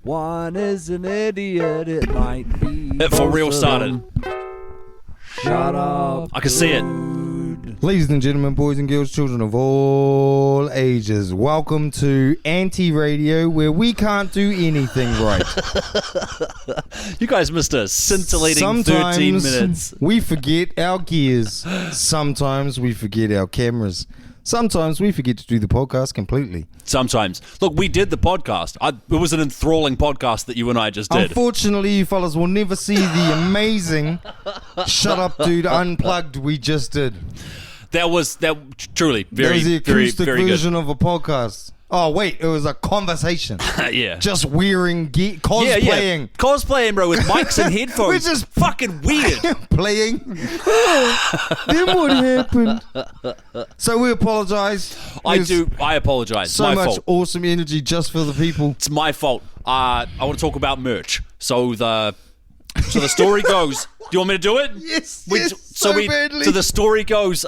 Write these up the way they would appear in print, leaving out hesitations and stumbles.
One is an idiot, it might be. It for real started. Shut up. I can see it. Ladies and gentlemen, boys and girls, children of all ages, welcome to Anti-Radio, where we can't do anything right. You guys missed a scintillating 13 minutes. We forget our gears. Sometimes we forget our cameras. Sometimes we forget to do the podcast completely. Sometimes. Look, we did the podcast. It was an enthralling podcast that you and I just did. Unfortunately, you fellas will never see the amazing Shut Up Dude Unplugged we just did. That truly very, that was the very, acoustic very version good. of a podcast. Oh, wait, it was a conversation. Yeah. Just wearing cosplaying. Yeah. Cosplaying, bro, with mics and headphones. We're just fucking weird. Playing. Then what happened? So we apologize. I apologize. So my much fault. awesome energy just for the people. It's my fault. I want to talk about merch. So the story goes. Do you want me to do it? Yes. So badly. the story goes.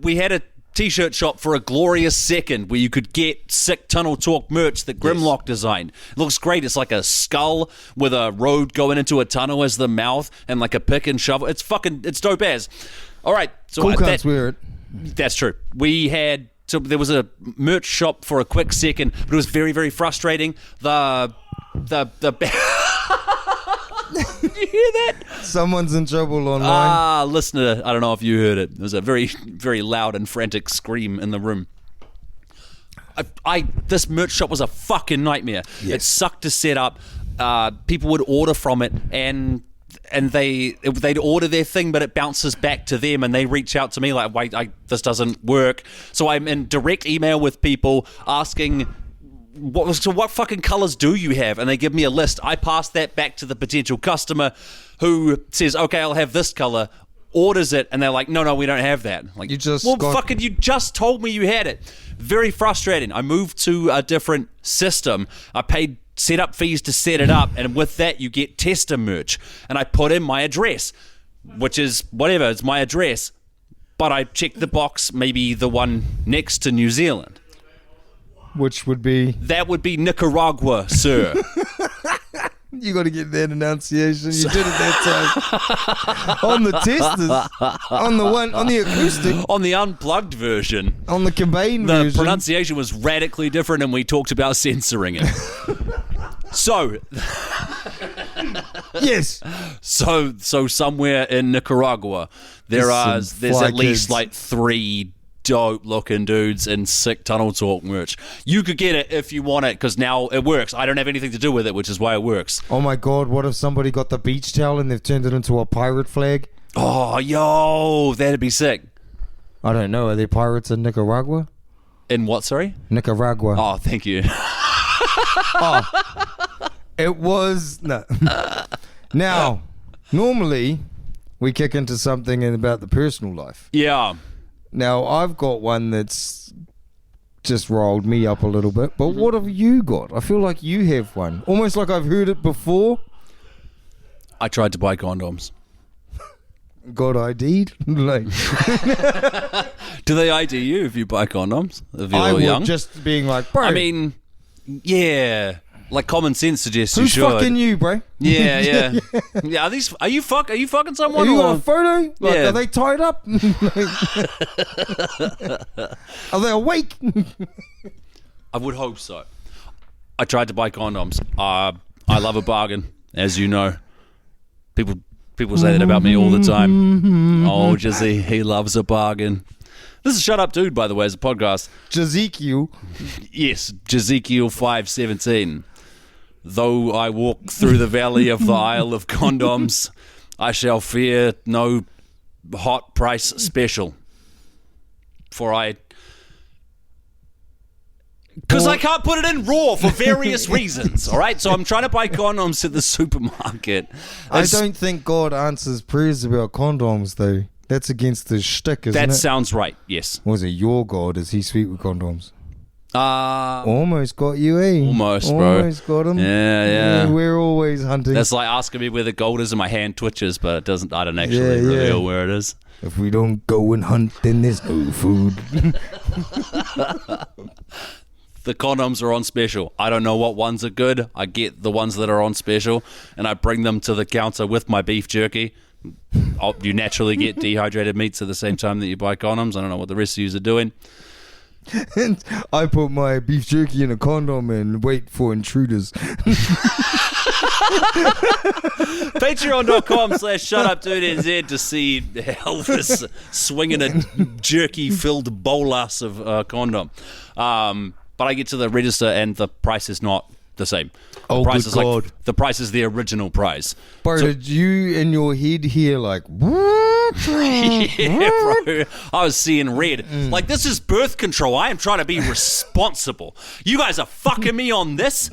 We had a t-shirt shop for a glorious second where you could get sick Tunnel Talk merch that Grimlock designed. It looks great. It's like a skull with a road going into a tunnel as the mouth and like a pick and shovel. It's dope as. All right. So Cool cunts wear it. That's true. There was a merch shop for a quick second, but it was very, very frustrating. The Did you hear that? Someone's in trouble online. Listener, I don't know if you heard it. There was a very, very loud and frantic scream in the room. This merch shop was a fucking nightmare. Yes. It sucked to set up. People would order from it, and they'd order their thing, but it bounces back to them, and they reach out to me like, "Wait, this doesn't work." So I'm in direct email with people asking, what fucking colors do you have? And they give me a list. I pass that back to the potential customer, who says, "Okay, I'll have this color." Orders it, and they're like, "No, we don't have that." Like, you just told me you had it. Very frustrating. I moved to a different system. I paid setup fees to set it up, and with that you get tester merch. And I put in my address, which is whatever, it's my address, but I checked the box, maybe the one next to New Zealand. Which would be? That would be Nicaragua, sir. You got to get that enunciation. You did it that time. On the testers. On the acoustic. On the unplugged version. On the cabane version. The pronunciation was radically different, and we talked about censoring it. So. Yes. So somewhere in Nicaragua, there's at least like 3 dope looking dudes in sick Tunnel Talk merch. You could get it if you want it, because now it works. I don't have anything to do with it, which is why it works. Oh my god, what if somebody got the beach towel and they've turned it into a pirate flag? Oh, yo, that'd be sick. I don't know, are there pirates in Nicaragua? In what, sorry? Nicaragua. Oh, thank you. It was... No. Now, normally, we kick into something about the personal life. Yeah. Now, I've got one that's just rolled me up a little bit, but what have you got? I feel like you have one. Almost like I've heard it before. I tried to buy condoms. Got ID'd? Like, do they ID you if you buy condoms? If you're I would young? just being like, bro. I mean, yeah. Like common sense suggests you should. Who's fucking you, bro? Yeah. Yeah. Are you fucking someone? Have you got a photo? Like, yeah. Are they tied up? Are they awake? I would hope so. I tried to buy condoms. I love a bargain, as you know. People say that about me all the time. Oh, Jizzy, he loves a bargain. This is Shut Up Dude, by the way, as a podcast. Jazekiel. Yes, Jazekiel 5:17. Though I walk through the valley of the Isle of Condoms, I shall fear no hot price special. Because I can't put it in raw for various reasons, all right? So I'm trying to buy condoms at the supermarket. I don't think God answers prayers about condoms, though. That's against the shtick, isn't it? That sounds right, yes. Was it your God? Is he sweet with condoms? Almost got you, eh? Almost, bro. Almost got him. Yeah. We're always hunting. That's like asking me where the gold is and my hand twitches, but it doesn't. I don't actually reveal where it is. If we don't go and hunt, then there's no food. the condoms are on special. I don't know what ones are good. I get the ones that are on special, and I bring them to the counter with my beef jerky. You naturally get dehydrated meats at the same time that you buy condoms. I don't know what the rest of you are doing. And I put my beef jerky in a condom and wait for intruders. Patreon.com/ShutupDudeNZ to see Elvis swinging a jerky-filled bolus of condom. But I get to the register and the price is not the same. Oh, the price good is God. the price is the original price. Bro, So- did you in your head hear like, what? Yeah, bro. I was seeing red. Like, this is birth control. I am trying to be responsible. You guys are fucking me on this?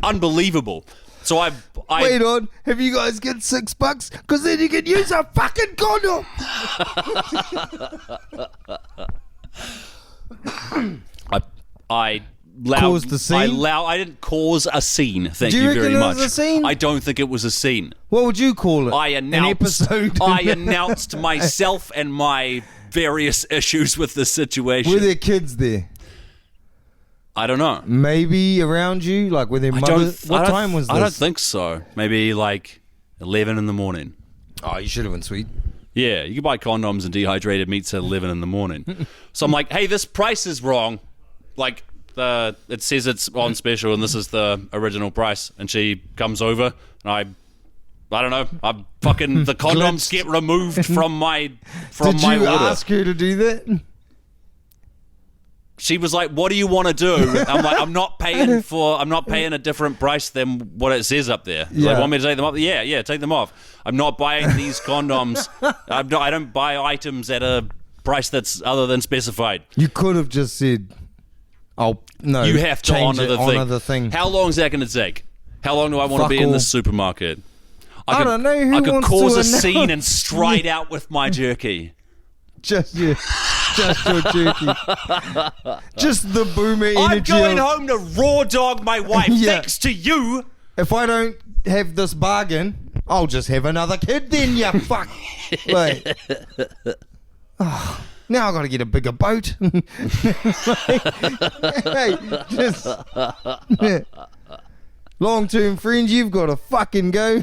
Unbelievable. So I Wait on, have you guys got $6? Because then you can use a fucking condom. I Caused the scene? I didn't cause a scene. Thank Do you you reckon very it much. was a scene? I don't think it was a scene. What would you call it? I An announced. episode. I announced myself and my various issues with the situation. Were there kids there? I don't know. Maybe around you, like were there mothers? What time was this? I don't think so. Maybe like 11 in the morning. Oh, you should have been sweet. Yeah, you can buy condoms and dehydrated meats at 11 in the morning. So I'm like, hey, this price is wrong. Like, it says it's on special and this is the original price. And she comes over and I don't know. I'm fucking the condoms Glitched. get removed from my Did my you order. ask her to do that? She was like, "What do you want to do?" I'm like, "I'm not paying a different price than what it says up there." She's like, Yeah. "Want me to take them off?" Yeah, take them off. I'm not buying these condoms. I don't buy items at a price that's other than specified. You could have just said, "Oh no." You have to change honor it, the thing. honor the thing. How long is that going to take? How long do I want to Fuck be in all. this supermarket? I don't know, who I could wants cause to a scene announce- and stride out with my jerky. Just your jerky. Just the boomer energy. I'm going of, home to raw dog my wife. Yeah. Thanks to you. If I don't have this bargain, I'll just have another kid then, you fuck. Like, now I got to get a bigger boat. Hey, just long-term friends, you've got to fucking go.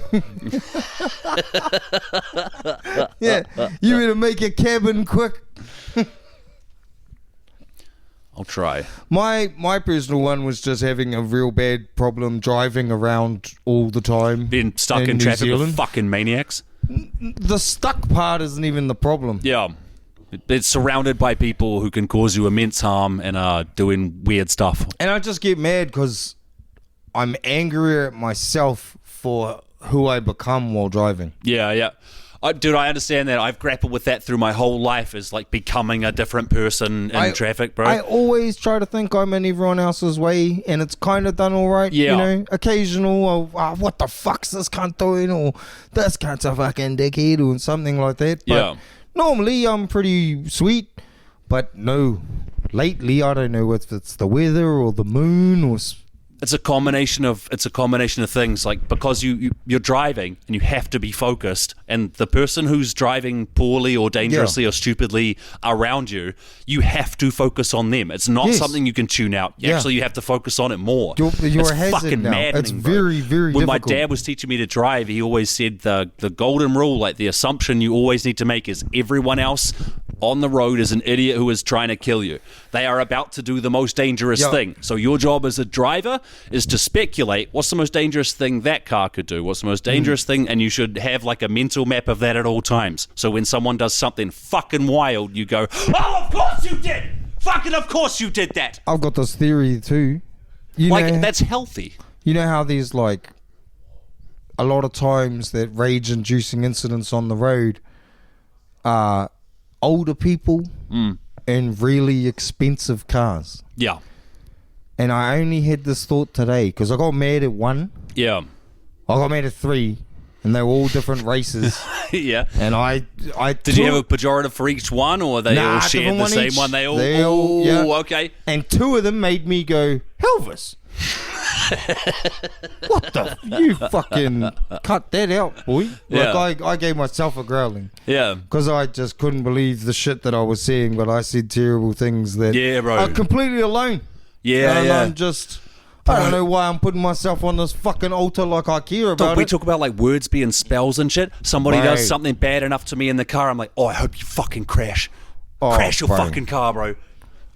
Yeah, you better make a cabin quick. I'll try. My personal one was just having a real bad problem driving around all the time. Being stuck in New traffic with Zealand. fucking maniacs. The stuck part isn't even the problem. Yeah. It's surrounded by people who can cause you immense harm and are doing weird stuff. And I just get mad because I'm angrier at myself for who I become while driving. Yeah. Dude, I understand that. I've grappled with that through my whole life, is like becoming a different person in traffic, bro. I always try to think I'm in everyone else's way, and it's kind of done all right. Yeah. You know, occasional, what the fuck's this cunt doing? Or this cunt's a fucking dickhead, or something like that. But Yeah. normally I'm pretty sweet, but no. Lately, I don't know if it's the weather or the moon or... It's a combination of things, like because you're driving and you have to be focused, and the person who's driving poorly or dangerously or stupidly around you have to focus on them. It's not something you can tune out. Actually, you have to focus on it more. You're it's a hazard fucking now. maddening, It's bro. very, very When difficult. my dad was teaching me to drive, he always said the golden rule, like the assumption you always need to make, is everyone else on the road is an idiot who is trying to kill you. They are about to do the most dangerous thing. So your job as a driver is to speculate what's the most dangerous thing that car could do, what's the most dangerous thing, and you should have like a mental map of that at all times. So when someone does something fucking wild, you go, "Oh, of course you did! Fucking of course you did that!" I've got this theory too. You Like, know, that's healthy. you know how there's like a lot of times that rage-inducing incidents on the road are older people in really expensive cars. Yeah. And I only had this thought today because I got mad at one, Yeah. I got mad at three, and they were all different races. Yeah. And I Did you have a pejorative for each one, or they all shared different the one same each. one? They all, yeah. okay. And two of them made me go, Elvis. What the? You fucking cut that out, boy. Yeah. Like I gave myself a growling. Yeah. Because I just couldn't believe the shit that I was seeing, but I said terrible things that Yeah, bro. are completely alone. Yeah, and yeah. I'm just, I don't know why I'm putting myself on this fucking altar like I care about We it. talk about like words being spells and shit. Somebody does Right. something bad enough to me in the car. I'm like, oh, I hope you fucking crash. Oh, Crash your bro. fucking car, bro.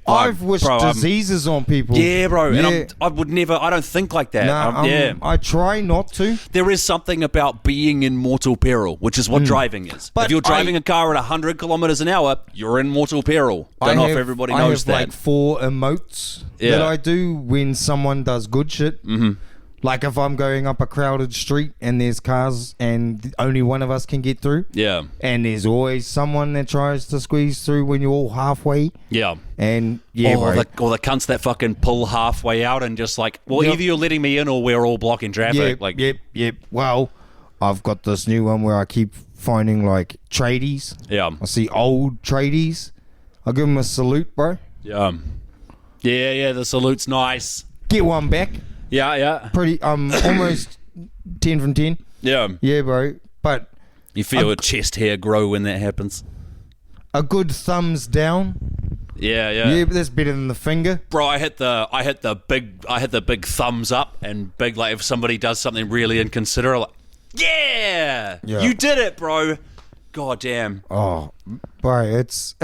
I've wished diseases on people. Yeah, bro. Yeah. And I would never, I don't think like that. Nah, yeah. I try not to. There is something about being in mortal peril, which is what driving is. But if you're driving a car at 100 kilometers an hour, you're in mortal peril. Don't know if everybody knows I that. have like 4 emotes Yeah. that I do when someone does good shit. Mm-hmm. Like if I'm going up a crowded street and there's cars and only one of us can get through. Yeah. And there's always someone that tries to squeeze through when you're all halfway. Yeah. And yeah, or bro. the cunts that fucking pull halfway out and just like, well, Yep. either you're letting me in or we're all blocking traffic. Yep. Well, I've got this new one where I keep finding like tradies. Yeah. I see old tradies. I'll give them a salute, bro. Yeah. Yeah, the salute's nice. Get one back. Yeah. Pretty, almost 10 from 10. Yeah. Yeah, bro. But You feel your chest hair grow when that happens. a good thumbs down. Yeah. But that's better than the finger. Bro, I hit the big thumbs up and big, like if somebody does something really inconsiderate, like, yeah, you did it, bro. God damn. Oh, bro, it's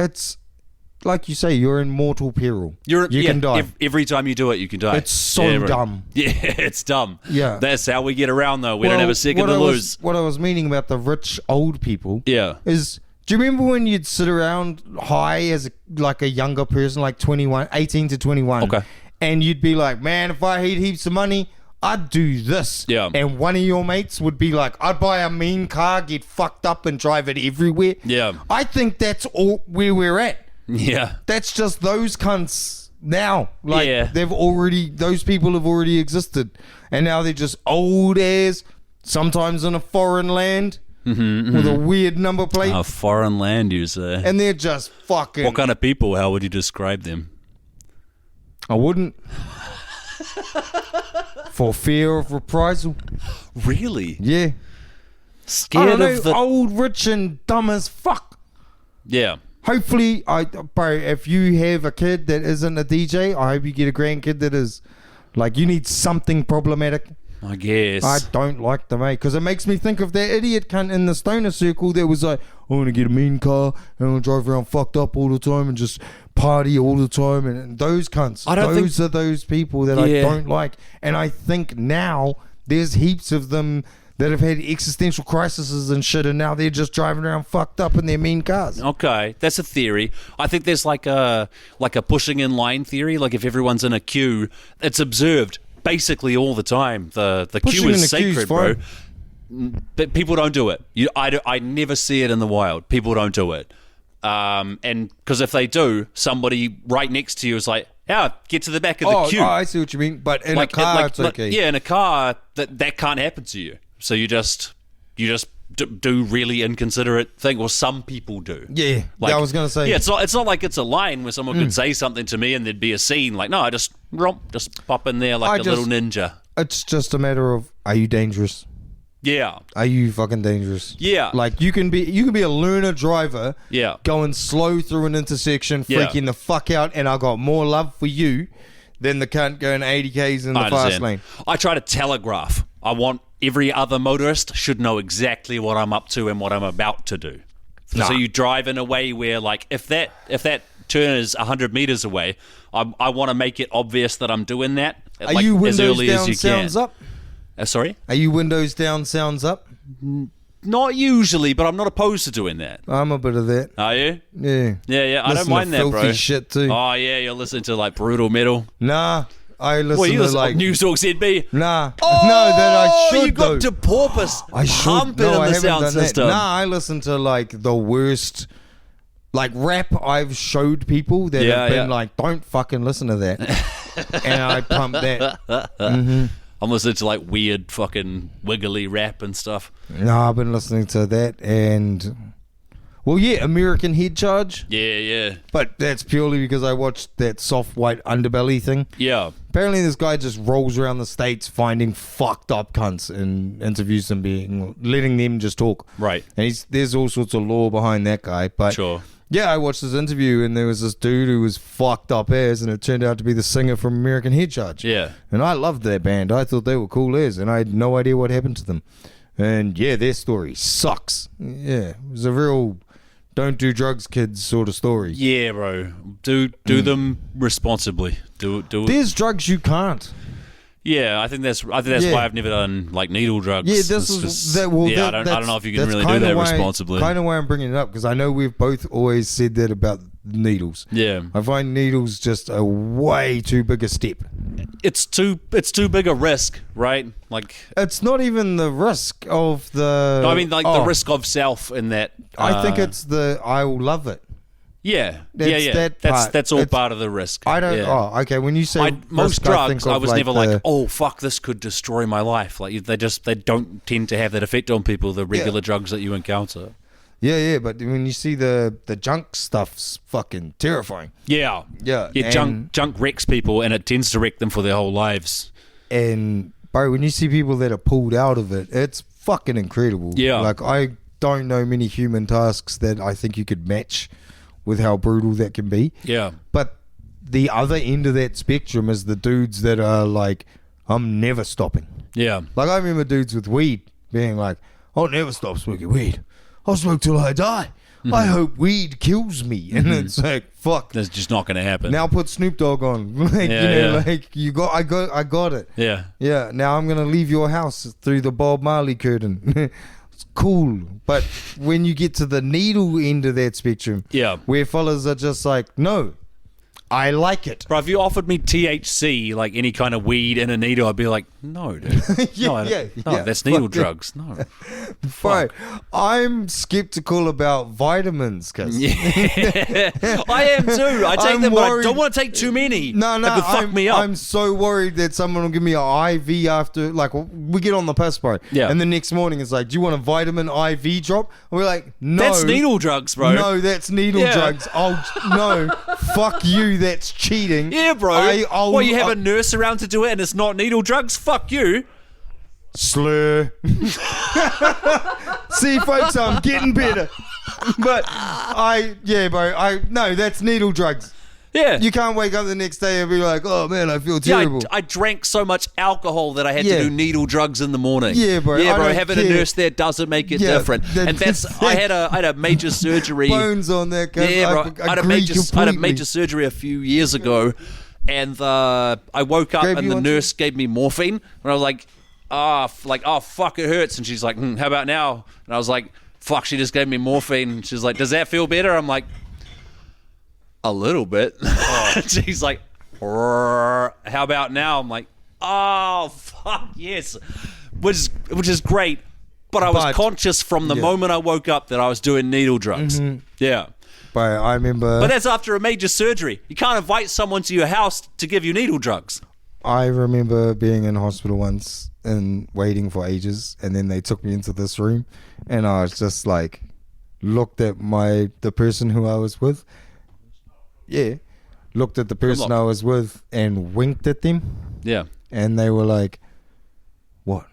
like you say, you're in mortal peril. You can die. Every time you do it, you can die. It's so bro. dumb. Yeah, it's dumb. Yeah. That's how we get around, though. We don't have a second what to I lose. what I was meaning about the rich old people Yeah. is, do you remember when you'd sit around high as a younger person, like 18 to 21? Okay. And you'd be like, man, if I had heaps of money, I'd do this. Yeah. And one of your mates would be like, I'd buy a mean car, get fucked up and drive it everywhere. Yeah. I think that's all where we're at. Yeah. That's just those cunts now. Like, Yeah. those people have already existed. And now they're just old as, sometimes in a foreign land with a weird number plate. A foreign land user. And they're just fucking. What kind of people? How would you describe them? I wouldn't. For fear of reprisal. Really? Yeah. Scared I don't know, of the... old, rich, and dumb as fuck. Yeah. Hopefully, bro, if you have a kid that isn't a DJ, I hope you get a grandkid that is. Like, you need something problematic. I guess. I don't like the mate, because it makes me think of that idiot cunt in the stoner circle that was like, I want to get a mean car and I want to drive around fucked up all the time and just party all the time. And those cunts, those are those people that I don't like. And I think now there's heaps of them that have had existential crises and shit, and now they're just driving around fucked up in their mean cars. Okay, that's a theory. I think there's like a pushing in line theory. Like if everyone's in a queue, it's observed basically all the time. The Pushing queue in is the queue's sacred, bro. fine. But people don't do it. I never see it in the wild. People don't do it. And because if they do, somebody right next to you is like, "Yeah, get to the back of the queue." Oh, I see what you mean. But in a car, it's okay. Yeah, in a car, that can't happen to you. So you just do really inconsiderate thing, or some people do. Yeah, I was gonna say. Yeah, it's not like it's a line where someone could say something to me and there'd be a scene. Like, no, I just pop in there like a little ninja. It's just a matter of, are you dangerous? Yeah. Are you fucking dangerous? Yeah. Like you can be a learner driver. Yeah. Going slow through an intersection, freaking the fuck out, and I got more love for you than the cunt going 80 k's in the fast lane. I try to telegraph. I want every other motorist should know exactly what I'm up to and what I'm about to do. So you drive in a way where, like, if that turn is 100 meters away, I want to make it obvious that I'm doing that. Are you windows down, sounds up? Sorry? Are you windows down, sounds up? Not usually, but I'm not opposed to doing that. I'm a bit of that. Are you? Yeah. Yeah. I don't mind that, bro. Filthy shit too. Oh yeah, you're listening to like brutal metal. Nah, I listen to like News Talk ZB. Nah, no, that I should. You got though. to porpoise. I should. Pump it No, in I the haven't sound done system. that. Nah, I listen to like the worst, like rap. I've showed people that have been like, don't fucking listen to that, and I pump that. Mm-hmm. I'm listening to like weird fucking wiggly rap and stuff. No, I've been listening to that and, well, yeah, American Head Charge. Yeah. But that's purely because I watched that soft white underbelly thing. Yeah. Apparently this guy just rolls around the States finding fucked up cunts and interviews them, letting them just talk. Right. And there's all sorts of law behind that guy. But Sure. Yeah, I watched this interview and there was this dude who was fucked up as, and it turned out to be the singer from American Head Charge. Yeah. And I loved that band. I thought they were cool as, and I had no idea what happened to them. And yeah, their story sucks. Yeah, it was a real don't do drugs, kids sort of story. Yeah, bro. Do them responsibly. Do it. There's drugs you can't. Yeah, I think that's why I've never done like needle drugs. Yeah, I don't know if you can really do that responsibly. Kind of why I'm bringing it up, because I know we've both always said that about needles. Yeah, I find needles just a way too big a step. It's too big a risk, right? Like, it's not even the risk of the. No, I mean, like the risk of self in that. I think it's I will love it. Yeah, That's that's all part of the risk. I don't. Yeah. Oh, okay. When you say most risk, drugs, I was like never like, oh fuck, this could destroy my life. Like they don't tend to have that effect on people. The regular drugs that you encounter. Yeah, but when you see the junk stuff's fucking terrifying. Yeah. Junk wrecks people, and it tends to wreck them for their whole lives. And bro, when you see people that are pulled out of it, it's fucking incredible. Yeah, like I don't know many human tasks that I think you could match with how brutal that can be. Yeah. But the other end of that spectrum is the dudes that are like, I'm never stopping. Yeah. Like I remember dudes with weed being like, I'll never stop smoking weed. I'll smoke till I die. Mm-hmm. I hope weed kills me. And it's like, fuck. That's just not going to happen. Now put Snoop Dogg on. Like, like I got it. Yeah. Yeah. Now I'm going to leave your house through the Bob Marley curtain. Cool, but when you get to the needle end of that spectrum, where fellas are just like, no, I like it. Bro, if you offered me THC, like any kind of weed in a needle, I'd be like, no, dude. That's needle drugs. No. Bro, I'm skeptical about vitamins, cause I am too. I take them, but I don't want to take too many. No, that could fuck me up. I'm so worried that someone will give me an IV after, like, we get on the piss, bro. Yeah. And the next morning it's like, do you want a vitamin IV drop? And we're like, no. That's needle drugs, bro. No, that's needle drugs. No, fuck you. That's cheating. Yeah, bro. You have a nurse around to do it and it's not needle drugs? Fuck you. Slur. See, folks, I'm getting better. But no, that's needle drugs. Yeah. You can't wake up the next day and be like, oh man, I feel terrible. I drank so much alcohol that I had to do needle drugs in the morning. Yeah, bro. Having a nurse there doesn't make it different. And I had a major surgery. Bones on that. Yeah, bro. I had a major surgery a few years ago, and I woke up and the nurse gave me morphine, and I was like, fuck, it hurts. And she's like, how about now? And I was like, fuck, she just gave me morphine. And she's like, does that feel better? I'm like, a little bit. She's like, how about now? I'm like, oh fuck yes, which is great. But I was conscious from the moment I woke up that I was doing needle drugs. Mm-hmm. Yeah. But I remember. But that's after a major surgery. You can't invite someone to your house to give you needle drugs. I remember being in hospital once and waiting for ages, and then they took me into this room, and I was just like, looked at the person who I was with. Yeah, looked at the person I was with and winked at them. Yeah. And they were like, what?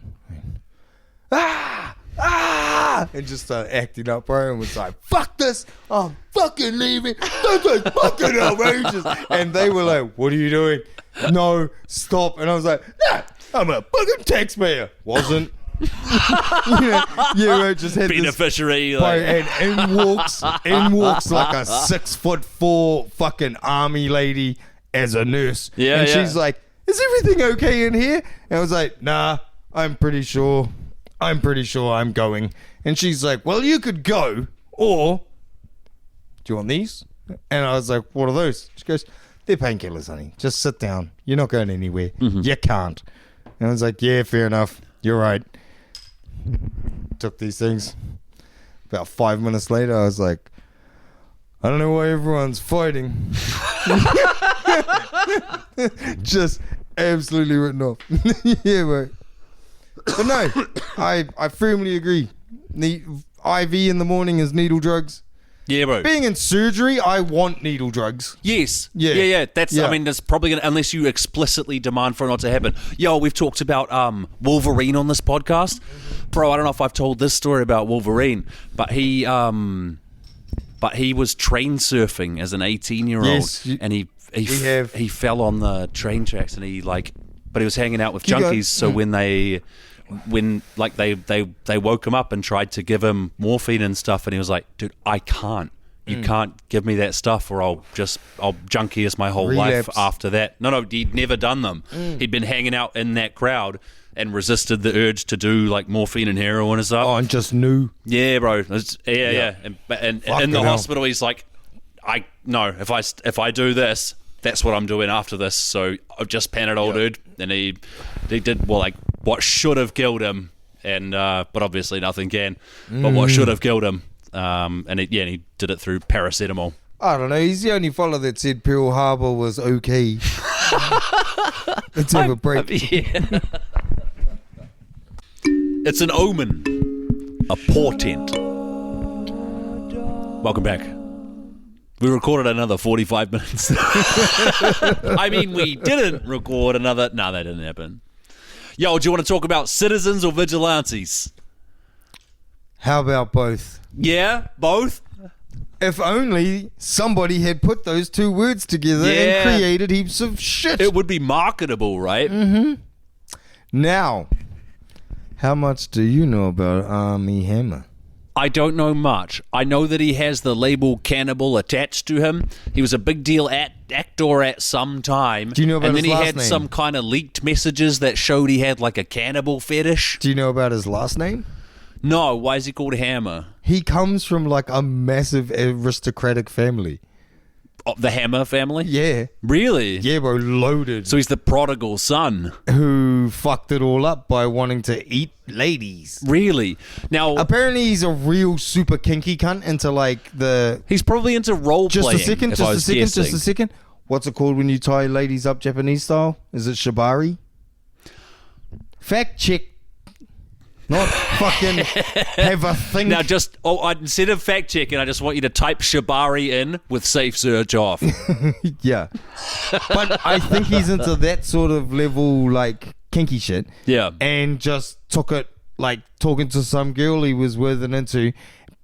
And just started acting up, bro, and was like, fuck this, I'm fucking leaving, this is fucking outrageous. And they were like, what are you doing? No, stop. And I was like, nah, I'm a fucking taxpayer. Wasn't. Right, just had beneficiary, this, like. And walks like a 6'4" fucking army lady as a nurse. Yeah, and she's like, is everything okay in here? And I was like, nah, I'm pretty sure I'm going. And she's like, well, you could go, or do you want these? And I was like, what are those? She goes, they're painkillers, honey. Just sit down. You're not going anywhere. Mm-hmm. You can't. And I was like, yeah, fair enough. You're right. Took these things. About 5 minutes later, I was like, I don't know why everyone's fighting. Just absolutely written off. Yeah, bro. But no, I firmly agree. The IV in the morning is needle drugs. Yeah, bro. Being in surgery, I want needle drugs. Yes. Yeah. I mean, that's probably gonna, unless you explicitly demand for it not to happen. Yo, we've talked about Wolverine on this podcast. Bro, I don't know if I've told this story about Wolverine, but he but he was train surfing as an 18-year-old, Yes, and he have. he fell on the train tracks, and but he was hanging out with Keep going. junkies. So when they woke him up and tried to give him morphine and stuff, and he was like, "Dude, I can't. You can't give me that stuff, or I'll junkie us my whole life Relapse. after that." No, he'd never done them. He'd been hanging out in that crowd and resisted the urge to do like morphine and heroin and stuff. Oh, and just knew. Yeah, bro. Yeah. And in Fucking the hell. hospital, he's like, if I do this, that's what I'm doing after this. So I've just Panadol, dude. And he did what should have killed him, and but obviously nothing can. But what should have killed him, and he did it through paracetamol. I don't know. He's the only fella that said Pearl Harbor was okay. Let's have a break. Yeah. It's an omen, a portent. Welcome back. We recorded another 45 minutes. I mean, we didn't record another... No, that didn't happen. Yo, do you want to talk about citizens or vigilantes? How about both? Yeah, both? If only somebody had put those two words together and created heaps of shit. It would be marketable, right? Now, how much do you know about Armie Hammer? I don't know much. I know that he has the label cannibal attached to him. He was a big deal actor at some time. Do you know about and then his he last had name? some kind of leaked messages that showed he had like a cannibal fetish. Do you know about his last name? No, why is he called Hammer? He comes from like a massive aristocratic family. Oh, the Hammer family? Yeah. Really? Yeah, bro, loaded. So he's the prodigal son. Who fucked it all up by wanting to eat ladies. Really? Now, Apparently he's a real super kinky cunt into like the... he's probably into role Just playing. a second, if I was just guessing. a second. What's it called when you tie ladies up Japanese style? Is it shibari? Fact check. Not fucking have a think. Now, instead of fact checking, I just want you to type shibari in with safe search off. Yeah. But I think he's into that sort of level, like, kinky shit. Yeah. And just took it, like, talking to some girl he was with and into.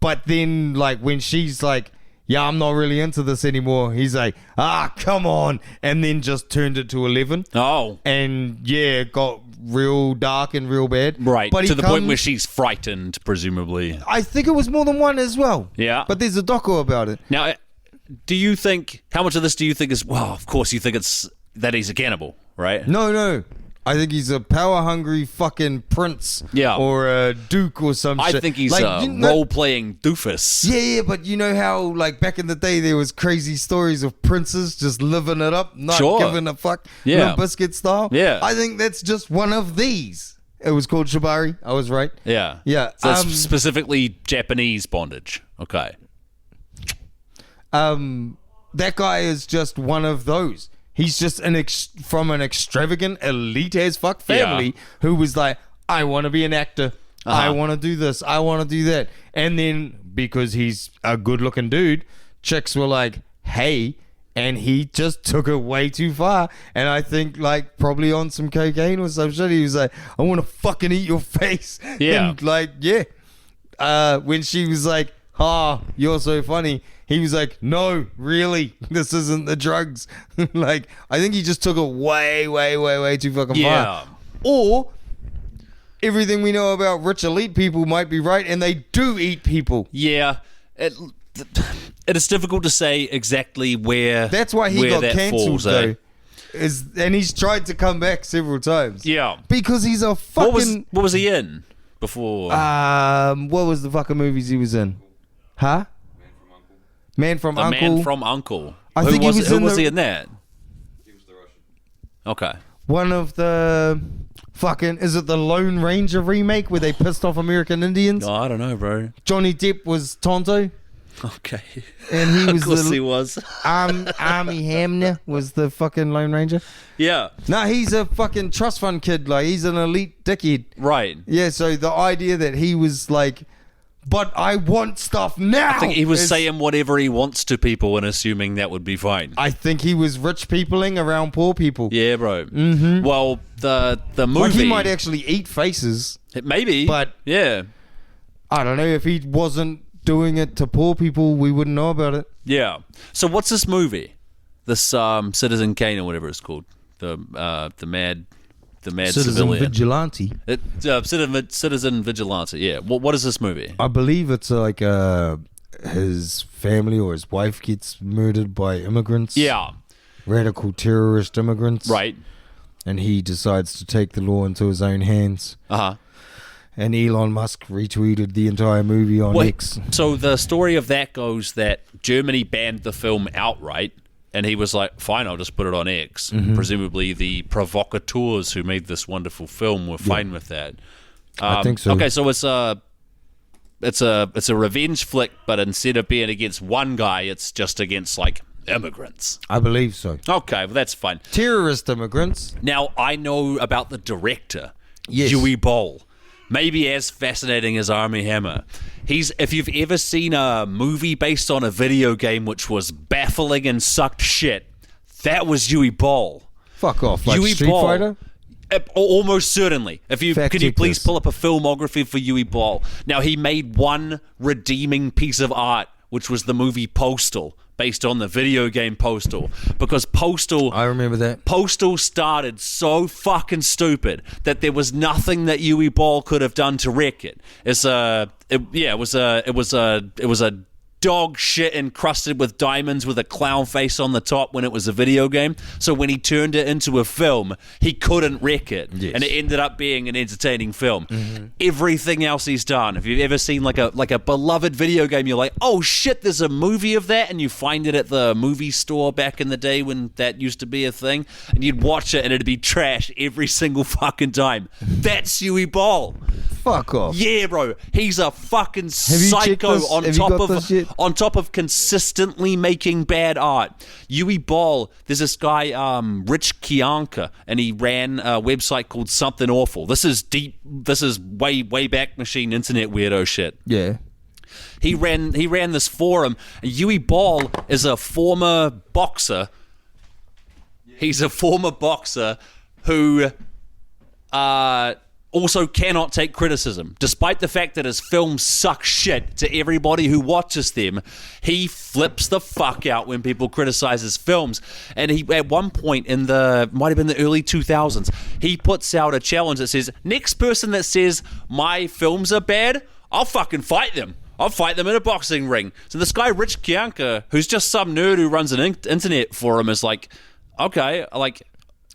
But then, like, when she's like, yeah, I'm not really into this anymore, he's like, come on. And then just turned it to 11. Oh. And, yeah, got real dark and real bad. Right. But to the point where she's frightened, presumably. I think it was more than one as well. Yeah. But there's a doco about it. Now, do you think, how much of this do you think is, well, of course you think it's that he's a cannibal, right? No. I think he's a power-hungry fucking prince. Yeah. Or a duke or some shit. I think he's like, a role-playing doofus. Yeah, but you know how, like, back in the day, there was crazy stories of princes just living it up, not Sure. giving a fuck, Yeah. Limp Bizkit style. Yeah. I think that's just one of these. It was called shibari. I was right. Yeah. Yeah. So it's specifically Japanese bondage. Okay. That guy is just one of those. He's just from an extravagant, elite as fuck family who was like, I want to be an actor. I want to do this. I want to do that. And then because he's a good looking dude, chicks were like, hey, and he just took it way too far. And I think like probably on some cocaine or some shit, he was like, I want to fucking eat your face. Yeah. And like, when she was like, you're so funny, he was like, no, really, this isn't the drugs. Like, I think he just took it way too fucking far. Or everything we know about rich elite people might be right, and they do eat people. Yeah. It is difficult to say exactly where That's why he got that cancelled, falls, though. And he's tried to come back several times. Yeah. Because he's a fucking... What was he in before? What was the fucking movies he was in? Huh? Man from Uncle. Man from Uncle. I Who think was, he was who in was the- he in that? He was the Russian. Okay. One of the fucking... Is it the Lone Ranger remake where they pissed off American Indians? Oh, I don't know, bro. Johnny Depp was Tonto. Okay. And he was Of course the... he was. Armie Hamner was the fucking Lone Ranger. Yeah. No, he's a fucking trust fund kid. Like, he's an elite dickhead. Right. Yeah, so the idea that he was like, but I want stuff now. I think he was is- saying whatever he wants to people and assuming that would be fine. I think he was rich peopling around poor people. Yeah, bro. Mm-hmm. Well, the movie... Like, he might actually eat faces. Maybe. but- Yeah. I don't know if he wasn't doing it to poor people, we wouldn't know about it. Yeah. So what's this movie? This Citizen Kane or whatever it's called. The mad Citizen civilian. Vigilante. Citizen Vigilante. Yeah. What is this movie? I believe it's like his family or his wife gets murdered by immigrants. Yeah. Radical terrorist immigrants. Right. And he decides to take the law into his own hands. Uh-huh. And Elon Musk retweeted the entire movie on X. So the story of that goes that Germany banned the film outright, and he was like, fine, I'll just put it on X. Mm-hmm. Presumably the provocateurs who made this wonderful film were fine with that. I think so. Okay, so it's a revenge flick, but instead of being against one guy, it's just against, like, immigrants. I believe so. Okay, well, that's fine. Terrorist immigrants. Now, I know about the director, Yes. Yui Boll. Maybe as fascinating as Armie Hammer. If you've ever seen a movie based on a video game which was baffling and sucked shit, that was Yui Boll. Fuck off. Like Yui Street Boll. Fighter? Almost certainly. Could you check please this. pull up a filmography for Yui Boll? Now, he made one redeeming piece of art, which was the movie Postal, based on the video game Postal. Because Postal... I remember that. Postal started so fucking stupid that there was nothing that Yui Boll could have done to wreck it. It was a dog shit encrusted with diamonds with a clown face on the top when it was a video game. So when he turned it into a film, he couldn't wreck it. Yes. And it ended up being an entertaining film. Everything else he's done, if you've ever seen like a beloved video game, you're like, oh shit, there's a movie of that, and you find it at the movie store back in the day when that used to be a thing, and you'd watch it and it'd be trash every single fucking time. That's Yui Boll. Fuck off. Yeah, bro. He's a fucking you checked psycho this? Have you got this yet? on top of consistently making bad art. Yui Boll, there's this guy, Rich Kianka, and he ran a website called Something Awful. This is way back machine internet weirdo shit. Yeah. He ran this forum. Yui Boll is a former boxer. He's a former boxer who also cannot take criticism. Despite the fact that his films suck shit to everybody who watches them, he flips the fuck out when people criticize his films. And he, at one point might have been the early 2000s, he puts out a challenge that says, next person that says my films are bad, I'll fucking fight them. I'll fight them in a boxing ring. So this guy, Rich Kianka, who's just some nerd who runs an internet forum, is like, okay, like...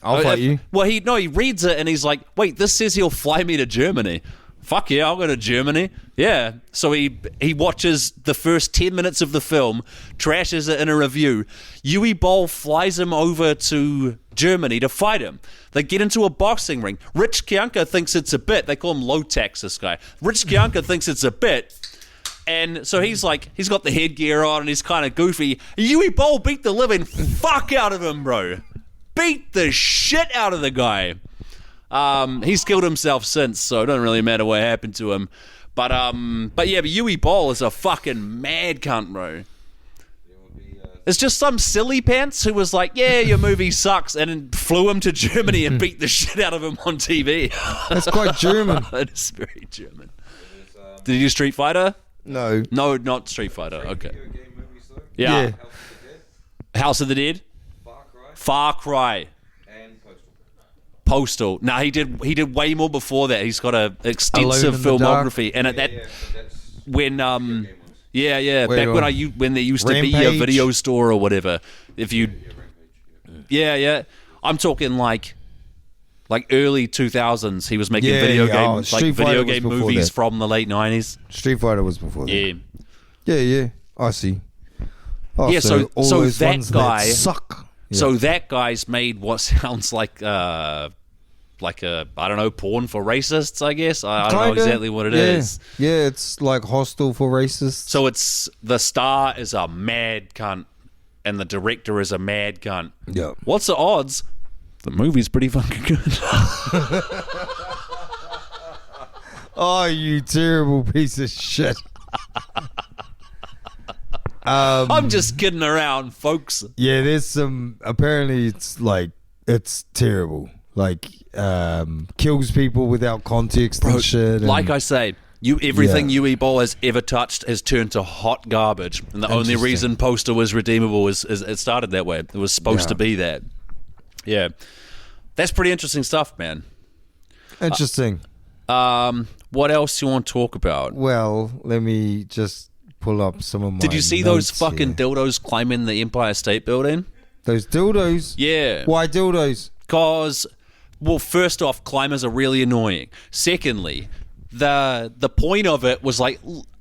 I'll fight you. Well, he reads it and he's like, wait, this says he'll fly me to Germany. Fuck yeah, I'll go to Germany. Yeah. So he watches the first 10 minutes of the film, trashes it in a review. Yui Boll flies him over to Germany to fight him. They get into a boxing ring. Rich Kianka thinks it's a bit. They call him low tax, this guy. Rich Kianka thinks it's a bit. And so he's like, he's got the headgear on and he's kind of goofy. Yui Boll beat the living fuck out of him, bro. Beat the shit out of the guy. He's killed himself since, so it doesn't really matter what happened to him. But Yui Boll is a fucking mad cunt, bro. It's just some silly pants who was like, yeah, your movie sucks, and then flew him to Germany and beat the shit out of him on TV. That's quite German. It is very German. Did he do Street Fighter? No. No, not Street Fighter. Okay. Video game movies, though. Yeah. Yeah. House of the Dead? Far Cry. And Postal. No, he did way more before that. He's got an extensive Alone in the filmography, and at that but that's when Wait, back on. when there used to be a Rampage? video store or whatever. If you I'm talking like early 2000s. He was making video games, like Street video Fighter was game before movies that. from the late 90s. Street Fighter was before that. Yeah. Yeah. I see. Oh, Yeah, so all those that ones guy- suck. Yeah. So that guy's made what sounds like a I don't know, porn for racists, I guess. I don't know Kinda. exactly what it is. Yeah, it's like hostile for racists. So it's the star is a mad cunt and the director is a mad cunt. Yeah. What's the odds? The movie's pretty fucking good. Oh, you terrible piece of shit. I'm just kidding around, folks. Yeah, there's some. Apparently, it's terrible. Like, kills people without context and shit. And Like I say, Everything UE has ever touched has turned to hot garbage, and the only reason Poster was redeemable is it started that way. It was supposed to be that. Yeah, that's pretty interesting stuff, man. Interesting. What else do you want to talk about? Well, let me just pull up some of my Did you see those notes fucking here. dildos climbing the Empire State Building? Those dildos? Yeah. Why dildos? Because, well, first off, climbers are really annoying. Secondly, the point of it was like,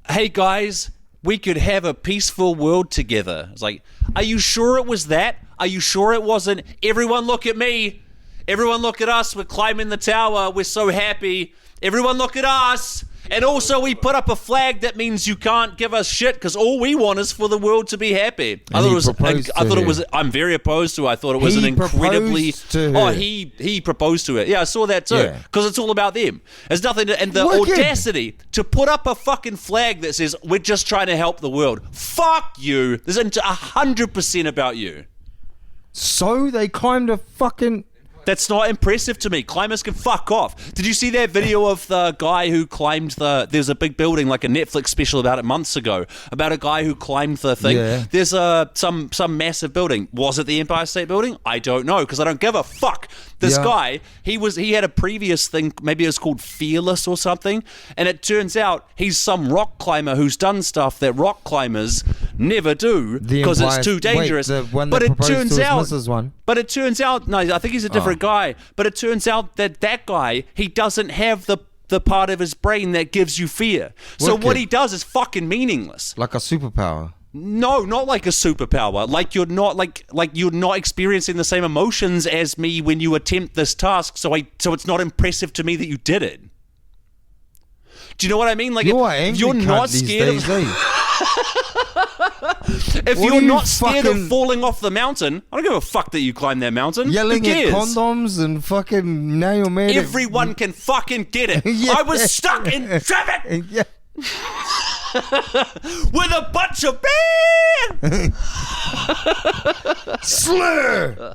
hey guys, we could have a peaceful world together. It's like, are you sure it was that? Are you sure it wasn't, everyone look at me, everyone look at us, we're climbing the tower, we're so happy, everyone look at us. And also we put up a flag that means you can't give us shit because all we want is for the world to be happy. I'm very opposed to it. I thought it was an incredibly... he proposed to it. Yeah, I saw that too. Because it's all about them. There's nothing to... And the audacity to put up a fucking flag that says, we're just trying to help the world. Fuck you. This is 100% about you. So they climbed a fucking... That's not impressive to me. Climbers can fuck off. Did you see that video of the guy who climbed there's a big building, like a Netflix special about it months ago, about a guy who climbed the thing. Yeah. There's some massive building. Was it the Empire State Building? I don't know, because I don't give a fuck. This guy, he had a previous thing, maybe it was called Fearless or something, and it turns out he's some rock climber who's done stuff that rock climbers never do because it's too dangerous. But it turns out, no, I think he's a different guy, but it turns out that guy, he doesn't have the part of his brain that gives you fear. So what he does is fucking meaningless. Like a superpower. No, not like a superpower. Like you're not experiencing the same emotions as me when you attempt this task. So it's not impressive to me that you did it. Do you know what I mean? Like if you're not scared of if you're not scared of falling off the mountain, I don't give a fuck that you climb that mountain. Yelling at condoms and fucking now you're mad. Everyone can fucking get it. I was stuck in traffic. With a bunch of slur.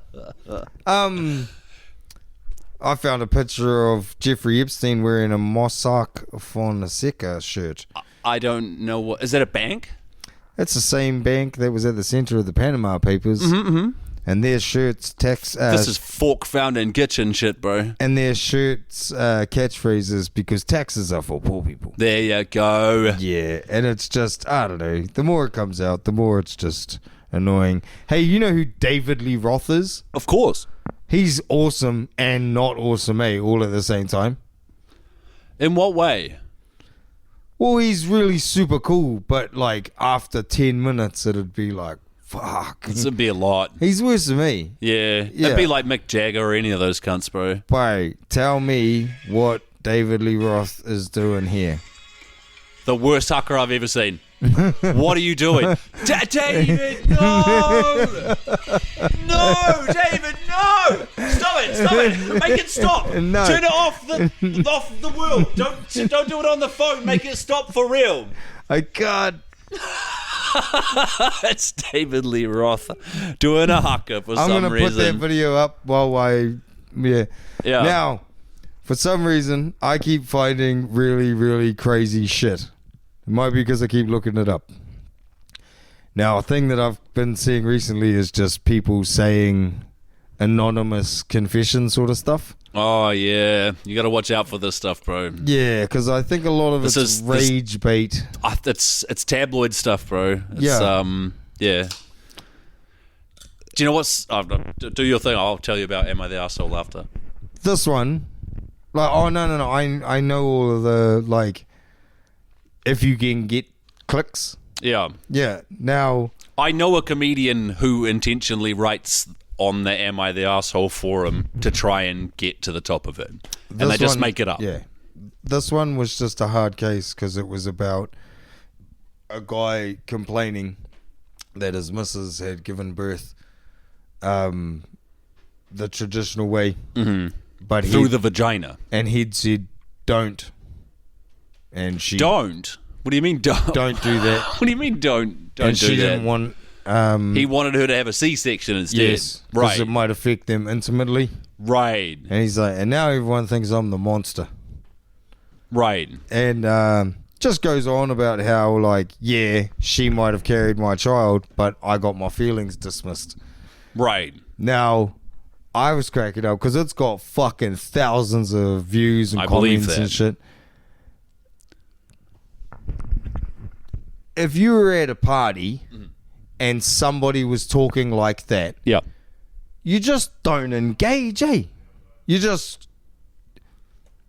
I found a picture of Jeffrey Epstein wearing a Mossack Fonseca shirt. I don't know what is that, a bank? It's the same bank that was at the center of the Panama Papers. And their shirts this is fork found in kitchen shit, bro. And their shirts catchphrases because taxes are for poor people. There you go. Yeah, and it's just, I don't know, the more it comes out, the more it's just annoying. Hey, you know who David Lee Roth is? Of course. He's awesome and not awesome, all at the same time. In what way? Well, he's really super cool, but like after 10 minutes it'd be like, fuck. This would be a lot. He's worse than me. Yeah. It'd be like Mick Jagger or any of those cunts, bro. Bro, tell me what David Lee Roth is doing here. The worst hooker I've ever seen. What are you doing? David, no! No, David, no! Stop it! Make it stop! No. Turn it off the world. Don't do it on the phone. Make it stop for real. I can't. It's David Lee Roth doing a hooker for some reason. I'm going to put that video up while yeah. Now, for some reason, I keep finding really, really crazy shit. It might be because I keep looking it up. Now, a thing that I've been seeing recently is just people saying anonymous confession sort of stuff. Oh, yeah. You got to watch out for this stuff, bro. Yeah, because I think a lot of it's rage bait. It's tabloid stuff, bro. Yeah. Do you know what's... do your thing. I'll tell you about Am I the Arsehole after. This one. Like, oh, no. I know all of the, like... If you can get clicks. Yeah. Yeah. Now, I know a comedian who intentionally writes on the Am I the Arsehole forum to try and get to the top of it. And they just make it up. Yeah. This one was just a hard case because it was about a guy complaining that his missus had given birth the traditional way. Mm-hmm. But through the vagina. And he'd said, don't. And she don't. What do you mean don't? Don't do that. What do you mean don't do that? And she didn't want. He wanted her to have a C-section instead. Yes, right. Because it might affect them intimately. Right. And he's like, and now everyone thinks I'm the monster. Right. And just goes on about how, like, yeah, she might have carried my child, but I got my feelings dismissed. Right. Now, I was cracking up because it's got fucking thousands of views and comments and shit. If you were at a party and somebody was talking like that, Yeah. you just don't engage, eh? You just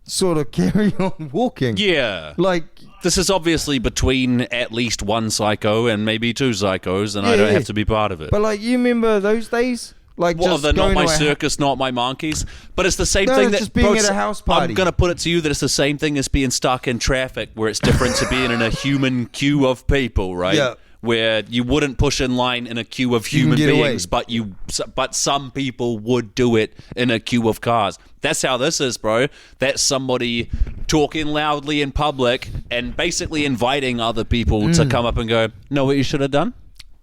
sort of carry on walking. Yeah. Like, This is obviously between at least one psycho and maybe two psychos, and I don't have to be part of it. but like, you remember those days? Like, Well, just the not going my to a circus, not my monkeys. But it's the same No, thing that just being bro, at a house party. I'm gonna put it to you that it's the same thing as being stuck in traffic, where it's different to being in a human queue of people, right? Yeah. Where you wouldn't push in line in a queue of human get away. beings, but some people would do it in a queue of cars. That's how this is, bro. That's somebody talking loudly in public and basically inviting other people to come up and go, know what you should have done?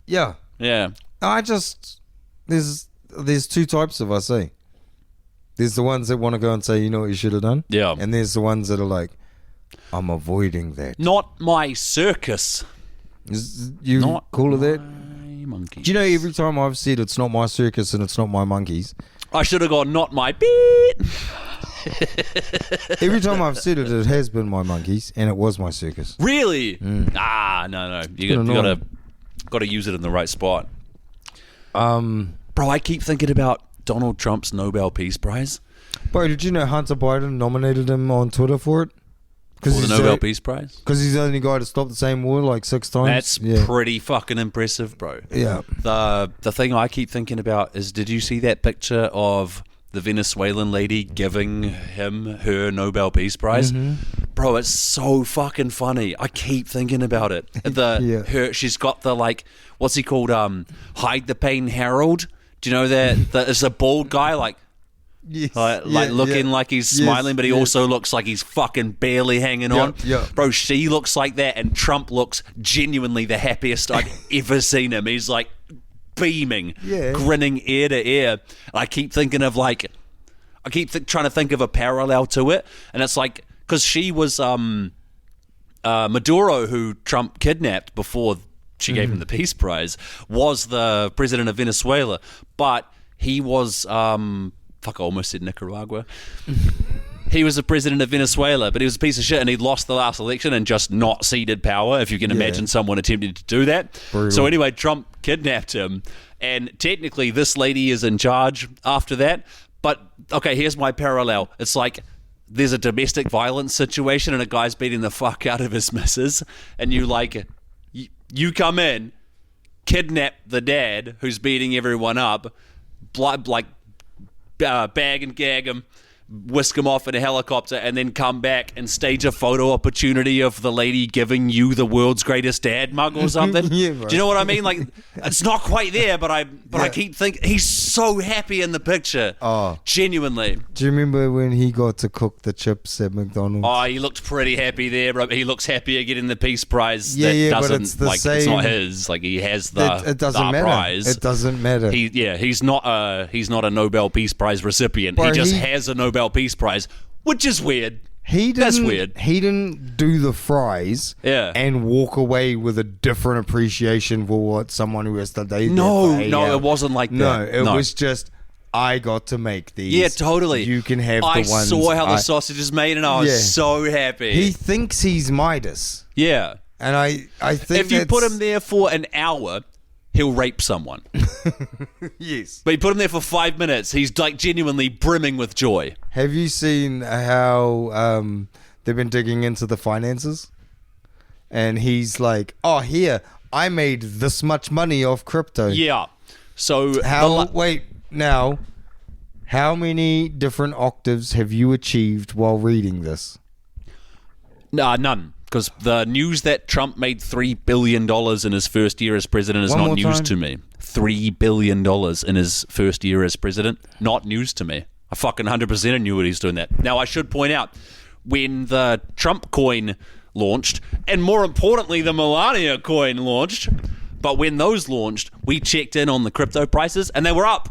Yeah. Yeah. There's two types of us, eh? There's the ones that want to go and say, you know what you should have done? Yeah. And there's the ones that are like, I'm avoiding that. Not my circus. You Not call it that? my monkeys. Do you know every time I've said it's not my circus and it's not my monkeys, I should have gone, not my beat. every time I've said it, it has been my monkeys and it was my circus. Really? No. You gotta use it in the right spot. Bro, I keep thinking about Donald Trump's Nobel Peace Prize. Bro, did you know Hunter Biden nominated him on Twitter for it? For the Nobel Peace Prize? Because he's the only guy to stop the same war like 6 times. That's pretty fucking impressive, bro. Yeah. The thing I keep thinking about is, did you see that picture of the Venezuelan lady giving him her Nobel Peace Prize? Bro, it's so fucking funny. I keep thinking about it. She's got the, like, what's he called? Hide the Pain Harold. Do you know that it's a bald guy, like looking like he's smiling, but he also looks like he's fucking barely hanging on. Bro, she looks like that, and Trump looks genuinely the happiest I've ever seen him. He's like beaming, grinning ear to ear. I keep thinking of like, trying to think of a parallel to it, and it's like, because she was Maduro, who Trump kidnapped before she gave him the Peace Prize, was the president of Venezuela, but he was I almost said Nicaragua. He was the president of Venezuela, but he was a piece of shit, and he lost the last election and just not ceded power, if you can imagine someone attempting to do that. Brutal. So anyway, Trump kidnapped him, and technically this lady is in charge after that. But, okay, here's my parallel. It's like there's a domestic violence situation and a guy's beating the fuck out of his missus, and you come in, kidnap the dad who's beating everyone up, bag and gag him, whisk him off in a helicopter, and then come back and stage a photo opportunity of the lady giving you the world's greatest dad mug or something. Do you know what I mean? Like, it's not quite there, but I keep thinking he's so happy in the picture. Oh, genuinely. Do you remember when he got to cook the chips at McDonald's? Oh, he looked pretty happy there, bro. He looks happier getting the Peace Prize. But it's the same. It's not his. Like, he has the it doesn't matter. Prize. It doesn't matter. He's not a Nobel Peace Prize recipient. Bro, he just has a Nobel Peace Prize, which is weird. That's weird. He didn't do the fries and walk away with a different appreciation for what someone who has to do. No, it wasn't like that. No, it was just, I got to make these. Yeah, totally. You can have the ones. I saw how the sausage is made, and I was so happy. He thinks he's Midas. Yeah. And I think if you put him there for an hour, he'll rape someone. Yes. But you put him there for 5 minutes, he's like genuinely brimming with joy. Have you seen how they've been digging into the finances? And he's like, oh, here, I made this much money off crypto. Yeah. So wait, now, how many different octaves have you achieved while reading this? None. Because the news that Trump made $3 billion in his first year as president is not news to me. $3 billion in his first year as president, not news to me. I fucking 100% knew what he's doing that. Now, I should point out, when the Trump coin launched, and more importantly, the Melania coin launched, but when those launched, we checked in on the crypto prices, and they were up.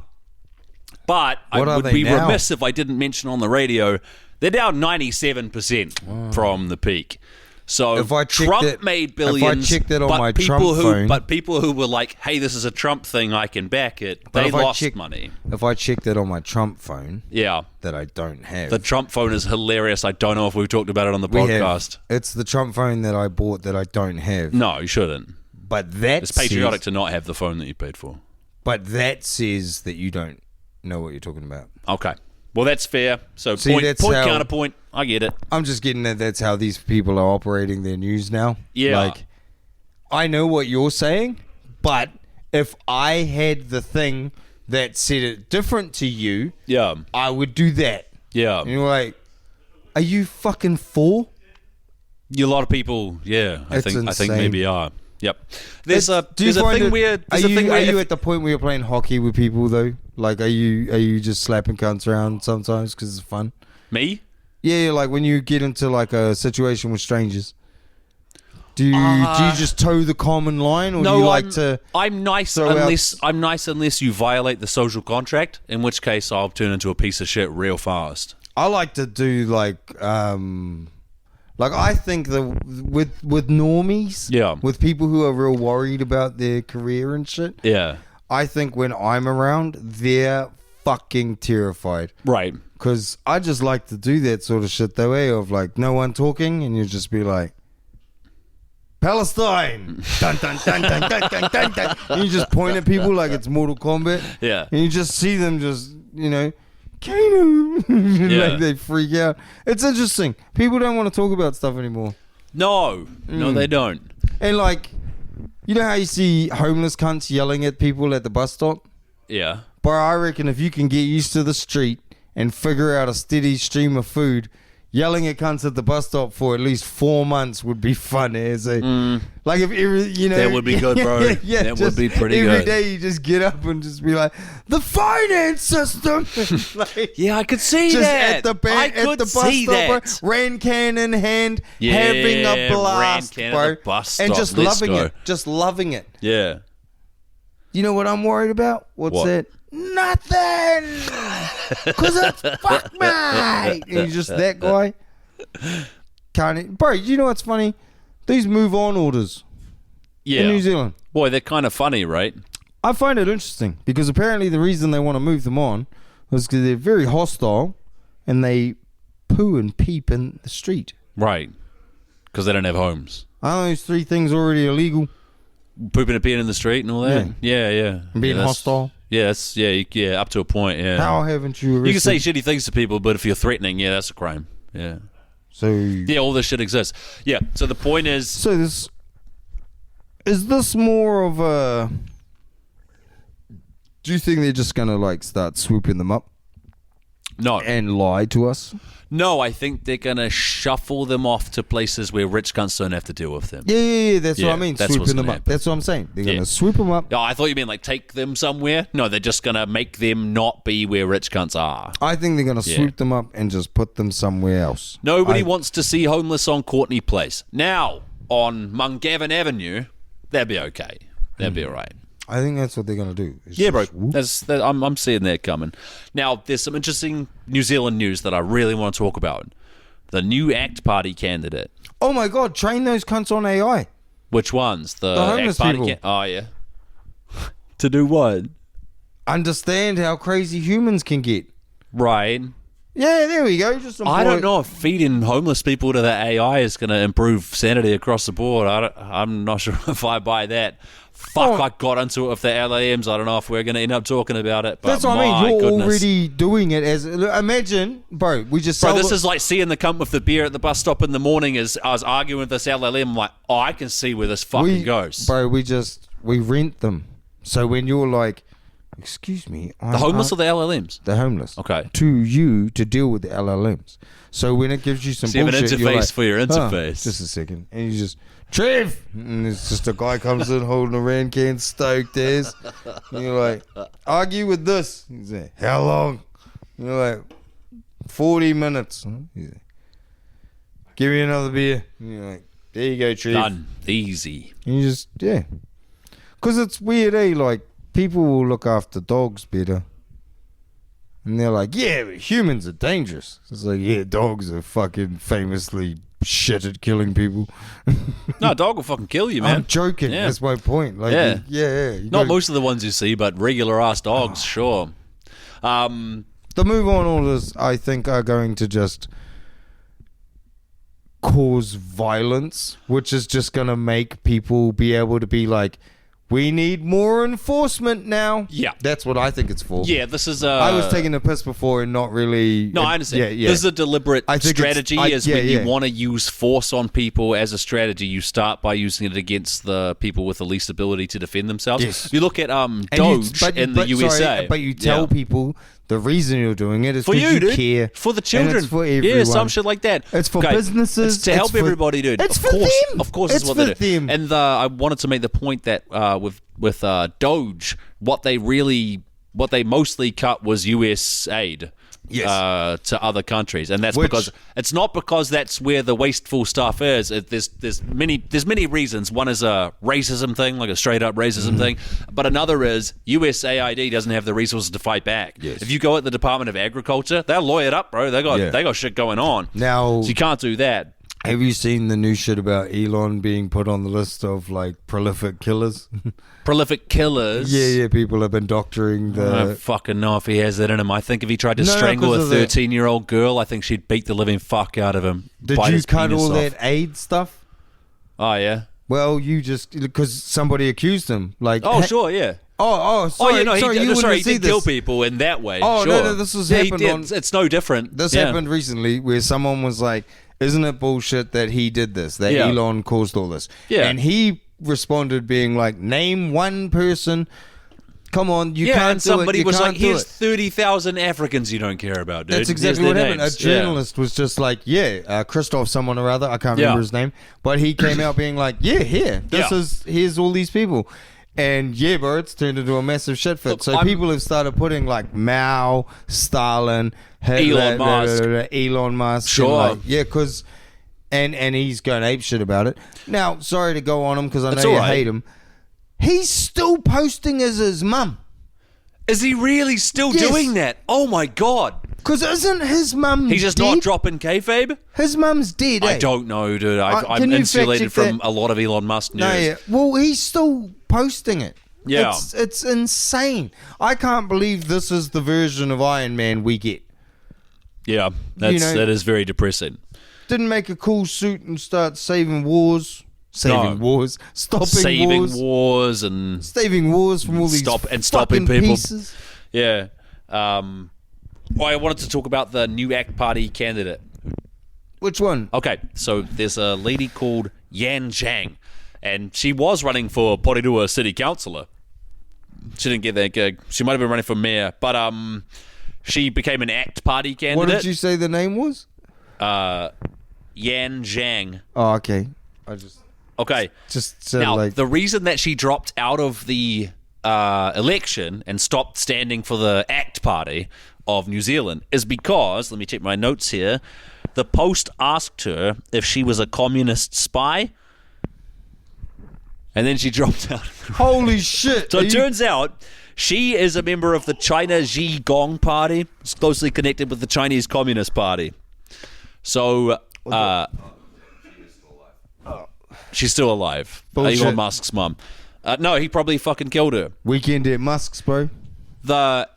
But I would be remiss if I didn't mention on the radio They're down 97% from the peak. So If I checked Trump it- made billions. if I checked it on but my people Trump phone- But people who were like, hey, this is a Trump thing, I can back it, they if I lost check- money. If I checked it on my Trump phone Yeah. that I don't have, The Trump phone is hilarious. I don't know if we've talked about it on the we have- podcast. it's the Trump phone that I bought that I don't have. No, you shouldn't. But that It's patriotic says, to not have the phone that you paid for. But that says that you don't know what you're talking about. Okay. Well, that's fair. So See, point, that's point how- counterpoint. I get it. I'm just getting that that's how these people are operating their news now. Yeah. Like, I know what you're saying, but if I had the thing that said it different to you, Yeah. I would do that. Yeah. And you're like, are you fucking four? A lot of people, yeah, I It's think insane. maybe are. Yep. There's a Do you there's a find thing it- where Are there's a thing you, where are you if- at the point where you're playing hockey with people though? Like, are you just slapping cunts around sometimes because it's fun? me? Yeah, like when you get into like a situation with strangers. Do you just toe the common line, or do you like to? I'm nice throw out- unless you violate the social contract, in which case I'll turn into a piece of shit real fast. I like to do like I think with normies, Yeah. with people who are real worried about their career and shit. Yeah. I think when I'm around, they're fucking terrified. Right. Because I just like to do that sort of shit, though, of like no one talking, and you just be like, Palestine! Dun, dun, dun, dun, dun, dun, dun, dun. And you just point at people like it's Mortal Kombat. Yeah. And you just see them just, Kano! Yeah. Like they freak out. It's interesting. People don't want to talk about stuff anymore. No, they don't. And like, you know how you see homeless cunts yelling at people at the bus stop? Yeah. But I reckon if you can get used to the street and figure out a steady stream of food, yelling at cunts at the bus stop for at least 4 months would be fun. Like if That would be good, bro. That would be pretty every good. Every day you just get up and just be like, the finance system. Like, Yeah, I could see just that. at the I at could the bus see stop, that. bro, ran can in hand, Yeah, having a blast, ran can bro, at the bus and stop. just Let's loving go. it, just loving it. Yeah. You know what I'm worried about? What's What? that? Nothing. Cause it's fuck mate. And you're just that guy. Bro, you know what's funny? These move on orders in New Yeah. Zealand. Boy, they're kind of funny, right? I find it interesting because apparently the reason they want to move them on was because they're very hostile and they poo and peep in the street. Right. Because they don't have homes. Aren't those three things already illegal? Pooping and peeing in the street and all that. Yeah, yeah. And being Yeah, that's- hostile? Yeah, that's, yeah, up to a point, yeah. How haven't you arrested? You can say shitty things to people, but if you're threatening, yeah, that's a crime. Yeah. So, Yeah, all this shit exists. Yeah, so the point is... so this... Is this more of a... Do you think they're just going to like start swooping them up No. and lie to us? No, I think they're going to shuffle them off to places where rich cunts don't have to deal with them. Yeah, that's Yeah, what I mean. that's what's Swooping them gonna up. happen. That's what I'm saying. They're going Yeah. to swoop them up. Oh, I thought you meant like take them somewhere. No, they're just going to make them not be where rich cunts are. I think they're going to Yeah. swoop them up and just put them somewhere else. Nobody wants to see homeless on Courtney Place. Now, on Mungavin Avenue, that'd be okay. That'd be all right. I think that's what they're going to do. It's Yeah, bro. just whoop. I'm seeing that coming. Now, there's some interesting New Zealand news that I really want to talk about. The new ACT Party candidate. Oh my God, train those cunts on AI. Which ones? The homeless ACT Party people. Oh, yeah. To do what? Understand how crazy humans can get. Right. Yeah, there we go. Just I don't know if feeding homeless people to the AI is going to improve sanity across the board. I'm not sure if I buy that. Fuck, Oh. I got into it with the LAMs. I don't know if we're going to end up talking about it. But That's what I my mean. You're goodness. already doing it as. Imagine, bro. We just. Bro, sell this the- is like seeing the cunt with the beer at the bus stop in the morning as I was arguing with this LLM. I'm like, oh, I can see where this fucking goes. Bro, we rent them. So when you're like, excuse me, The homeless or the LLMs? the homeless, Okay. to you to deal with the LLMs. So when it gives you some So you have an bullshit, you're interface like, for your "Huh, interface." just a second, and you just Trev, and it's just a guy comes in holding a ran can, stoked as, and you're like, argue with this. He's like, how long? And you're like, 40 minutes. He's like, give me another beer. And you're like, there you go, Trev. Done. Easy. And you just, yeah. Because it's weird, eh? Like, people will look after dogs better. And they're like, yeah, but humans are dangerous. It's like, yeah, dogs are fucking famously shit at killing people. No, a dog will fucking kill you, man. I'm joking. Yeah. That's my point. Like, Yeah. you Not gotta- most of the ones you see, but regular ass dogs, sure. The move on orders, I think, are going to just cause violence, which is just going to make people be able to be like, we need more enforcement now. Yeah. That's what I think it's for. Yeah, this is I was taking a piss before and not really... No, I understand. Yeah. This is a deliberate I think strategy. it's- When you want to use force on people as a strategy, you start by using it against the people with the least ability to defend themselves. Yes. You look at And Doge in the USA. Sorry, but you tell people the reason you're doing it is for because you dude. care. For the And children. it's for everyone. Yeah, some shit like that. It's for businesses. It's to help for- everybody, dude. It's of for course, them. Of course, It's is what for they do. them. And I wanted to make the point that with Doge, what they mostly cut was US aid. Yes. To other countries, and that's Which- because it's not because that's where the wasteful stuff is. There's many reasons. One is a racism thing, like a straight up racism thing, but another is USAID doesn't have the resources to fight back. Yes. If you go at the Department of Agriculture, they'll lawyer it up, bro. They got shit going on. Now, So you can't do that. have you seen the new shit about Elon being put on the list of like prolific killers? Prolific killers. yeah, people have been doctoring I don't the. fucking know if he has that in him. I think if he tried to No, strangle 'cause a of the- 13-year-old girl, I think she'd beat the living fuck out of him. Did bite you his cut penis all off. that aid stuff? Oh yeah. Well, you just because somebody accused him. Like, Oh sure, yeah. sorry, he you did, wouldn't he see did kill this. people in that way. Oh, sure. no, this has he happened did. on- It's no different. This Yeah. happened recently where someone was like, isn't it bullshit that he did this, that Yeah. Elon caused all this? Yeah. And he responded being like, name one person. Come on, you Yeah, can't and do somebody it. You was can't like, do "Here's it. 30,000 Africans you don't care about, dude." That's Here's exactly their what happened. names." A journalist was just like, Christoph someone or other, I can't Yeah. remember his name, but he came out being like, here's all these people. And yeah, bro, it's turned into a massive shit fit. Look, So people have started putting like Mao, Stalin, Hitler, Elon Musk. Elon Musk. Sure. And because, and he's going ape shit about it. Now, sorry to go on him because I It's know you all right. hate him. He's still posting as his mum. Is he really still Yes. doing that? Oh my god! Because isn't his mum He's just dead? not dropping kayfabe. His mum's dead, I eh? don't know, dude. Can I'm you insulated fact check from that? a lot of Elon Musk news. No, yeah. Well, he's still posting it. Yeah. It's insane. I can't believe this is the version of Iron Man we get. Yeah, that know- is very depressing. Didn't make a cool suit and start saving wars. Stopping wars and Saving wars from all these stopping fucking people. pieces. Yeah. I wanted to talk about the new ACT Party candidate. Which one? Okay, so there's a lady called Yan Zhang, and she was running for Porirua City Councillor. She didn't get that gig. She might have been running for mayor, but she became an ACT Party What candidate. did you say the name was? Yan Zhang. Oh, okay. I Okay. just said Now, like the reason that she dropped out of the election and stopped standing for the ACT Party of New Zealand is because, let me check my notes here, the Post asked her if she was a communist spy, and then she dropped out. holy shit. So Are it you- turns out she is a member of the China Xi Gong Party. It's closely connected with the Chinese Communist Party. So, she's still alive. Bullshit. Elon Musk's mum. No, he probably fucking killed her. Weekend at Musk's, bro. The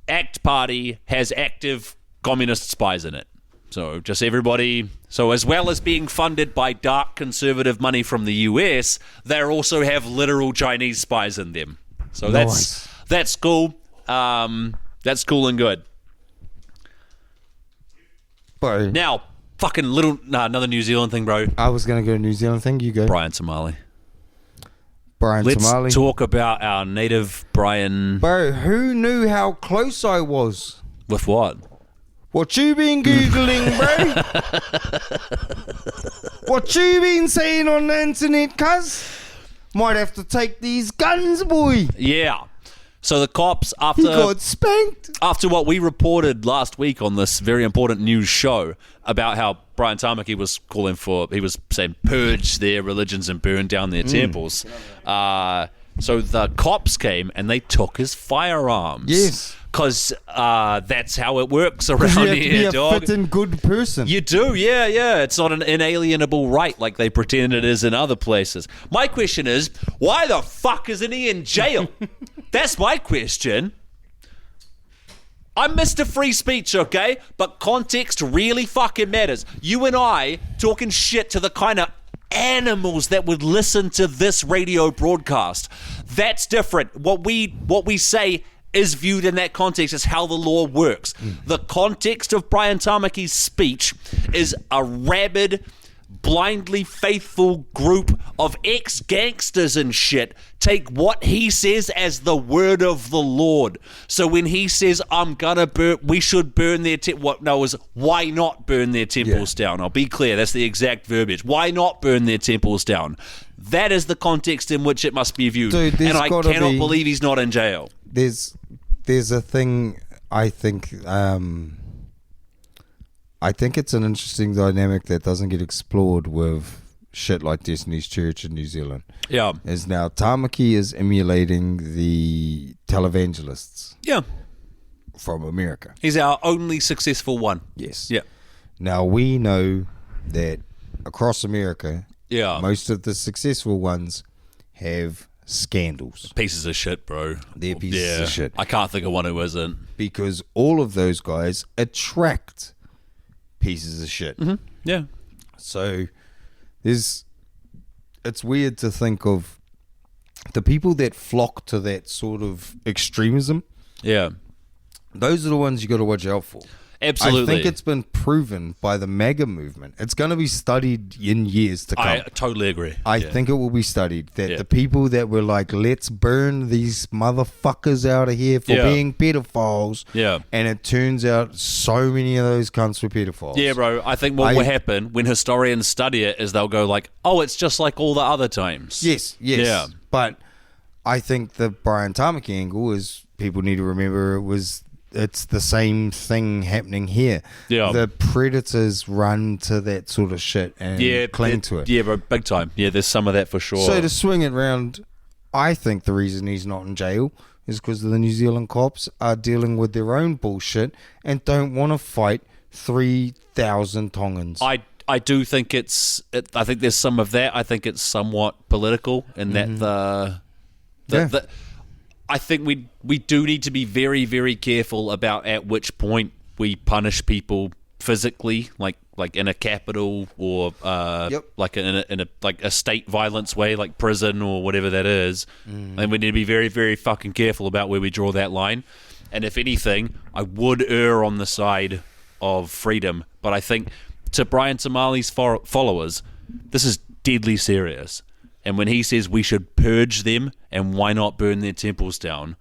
ACT Party has active communist spies in it. So just everybody. So as well as being funded by dark conservative money from the US, they also have literal Chinese spies in them. So Nice. that's cool. That's cool and good. Bro, Now, fucking another New Zealand thing, bro. I was going to go to New Zealand thing. You go. Brian Somali. Brian Let's Somali. talk about our native Brian. Bro, who knew how close I was? With what? What you been Googling, bro? What you been saying on the internet, cuz? Might have to take these guns, boy. Yeah. So the cops, He got spanked. after what we reported last week on this very important news show about how Brian Tamaki was calling for, he was saying purge their religions and burn down their temples. So the cops came and they took his firearms. Yes. Because that's how it works around You have to here, be a dog. fit and good person. You do, yeah. It's not an inalienable right like they pretend it is in other places. My question is, why the fuck isn't he in jail? That's my question. I'm Mr. Free Speech, okay? But context really fucking matters. You and I talking shit to the kind of animals that would listen to this radio broadcast. That's different. What we say is viewed in that context as how the law works. The context of Brian Tamaki's speech is a rabid, blindly faithful group of ex-gangsters and shit take what he says as the word of the Lord. So when he says, we should burn their why not burn their temples down? I'll be clear, that's the exact verbiage. Why not burn their temples down? That is the context in which it must be viewed. Dude, and I cannot believe he's not in jail. There's a thing, I think it's an interesting dynamic that doesn't get explored with shit like Destiny's Church in New Zealand. Yeah. Is now Tamaki is emulating the televangelists. Yeah. From America. He's our only successful one. Yes. Yeah. Now we know that across America, most of the successful ones have scandals. Pieces of shit, bro. They're pieces of shit. I can't think of one who isn't. Because all of those guys attract pieces of shit. Mm-hmm. Yeah. So it's weird to think of the people that flock to that sort of extremism. Yeah. Those are the ones you got to watch out for. Absolutely. I think it's been proven by the MAGA movement. It's going to be studied in years to come. I totally agree. I think it will be studied that the people that were like, let's burn these motherfuckers out of here for being pedophiles. Yeah. And it turns out so many of those cunts were pedophiles. Yeah, bro. I think what will happen when historians study it is they'll go like, oh, it's just like all the other times. Yes. Yeah. But I think the Brian Tamaki angle is, people need to remember, it's the same thing happening here. Yeah. The predators run to that sort of shit and cling to it. Yeah, bro, big time. Yeah, there's some of that for sure. So to swing it round, I think the reason he's not in jail is because the New Zealand cops are dealing with their own bullshit and don't want to fight 3,000 Tongans. I do think I think there's some of that. I think it's somewhat political in that I think we do need to be very, very careful about at which point we punish people physically, like in a capital or like in a like a state violence way, like prison or whatever that is. And we need to be very, very fucking careful about where we draw that line. And if anything, I would err on the side of freedom. But I think to Brian Tamali's followers, this is deadly serious. And when he says we should purge them and why not burn their temples down,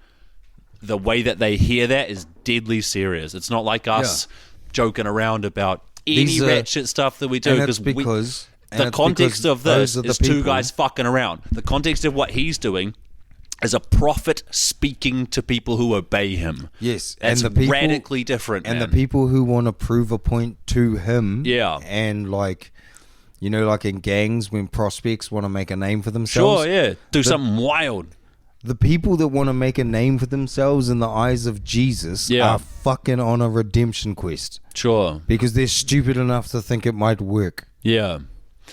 the way that they hear that is deadly serious. It's not like us joking around about any ratchet stuff that we do. Because the context of this is two guys fucking around. The context of what he's doing is a prophet speaking to people who obey him. Yes. That's and the people, radically different, and man. the people who want to prove a point to him. Yeah. And like... You know, like in gangs, when prospects want to make a name for themselves. Sure, yeah. Do something wild. The people that want to make a name for themselves in the eyes of Jesus are fucking on a redemption quest. Sure. Because they're stupid enough to think it might work. Yeah.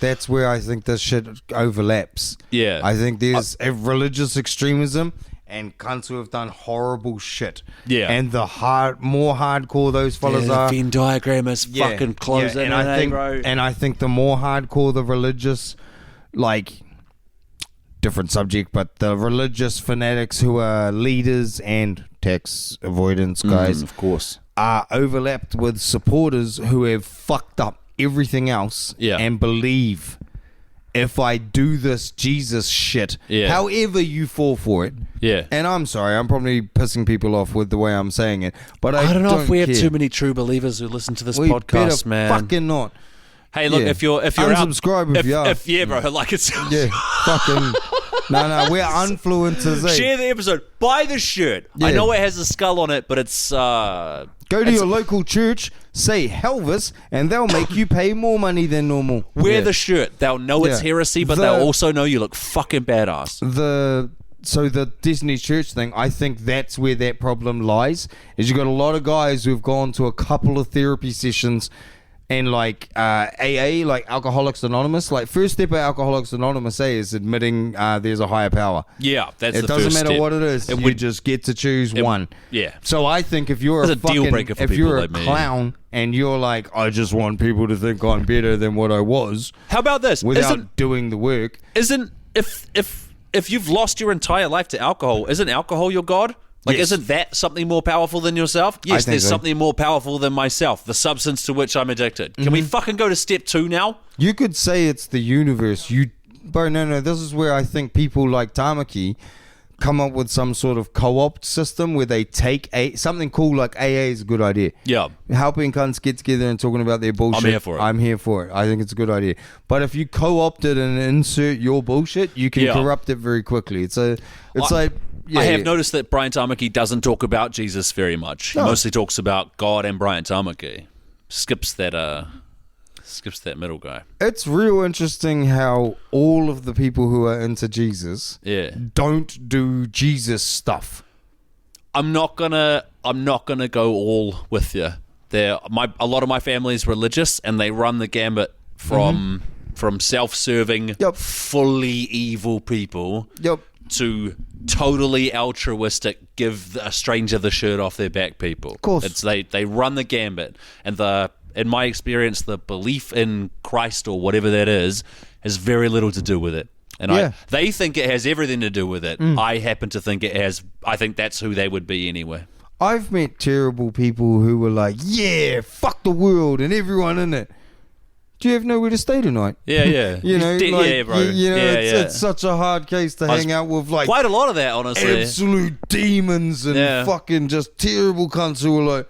That's where I think this shit overlaps. Yeah. I think there's a religious extremism and cunts who have done horrible shit. Yeah. And the more hardcore those fellas are. The Venn diagram is fucking closing in, bro. And I think the more hardcore the religious, like, different subject, but the religious fanatics who are leaders and tax avoidance guys, of course, are overlapped with supporters who have fucked up everything else and believe, if I do this Jesus shit, however you fall for it. Yeah. And I'm sorry, I'm probably pissing people off with the way I'm saying it, but I don't know if we care. have too many true believers who listen to this podcast, man. Fucking not. Hey, look, if you're unsubscribe out, if you are. bro, like it's fucking no, we're influencers. Eh? Share the episode. Buy the shirt. I know it has a skull on it, but it's go to your local church, say Helvis, and they'll make you pay more money than normal. Wear the shirt. They'll know it's heresy, but they'll also know you look fucking badass. The so the Disney Church thing, I think that's where that problem lies. Is you got a lot of guys who've gone to a couple of therapy sessions and like AA, like Alcoholics Anonymous. Like first step of Alcoholics Anonymous is admitting there's a higher power. Yeah, that's it the doesn't first matter step. what it is. You just get to choose one. Yeah. So I think if you're That's a deal breaker for if people you're a like me. clown and you're like, I just want people to think I'm better than what I was, How about this? without doing the work. Isn't if you've lost your entire life to alcohol, isn't alcohol your god? Like, Yes. isn't that something more powerful than yourself? Yes, think there's so. something more powerful than myself, the substance to which I'm addicted. Can we fucking go to step 2 now? You could say it's the universe. Bro, no. This is where I think people like Tamaki come up with some sort of co-op system where they take something cool like AA is a good idea. Yeah. Helping cunts get together and talking about their bullshit. I'm here for it. I'm here for it. I think it's a good idea. But if you co-opt it and insert your bullshit, you can Yeah. corrupt it very quickly. It's like. Yeah, I have noticed that Brian Tamaki doesn't talk about Jesus very much. He No. mostly talks about God and Brian Tamaki. Skips that middle guy. It's real interesting how all of the people who are into Jesus Yeah. don't do Jesus stuff. I'm not gonna go all with you. A lot of my family is religious, and they run the gambit from self-serving, Yep. fully evil people Yep. to totally altruistic, give a stranger the shirt off their back people. Of course. They run the gambit, and in my experience, the belief in Christ or whatever that is has very little to do with it. And Yeah. they think it has everything to do with it. I happen to think it has. I think that's who they would be anyway. I've met terrible people who were like, yeah, fuck the world and everyone in it. Do you have nowhere to stay tonight? Yeah, yeah. You know, Yeah, like, bro. you know, Yeah, it's such a hard case to hang out with, like, Quite a lot of that, honestly. absolute demons and Yeah. fucking just terrible cunts who are like,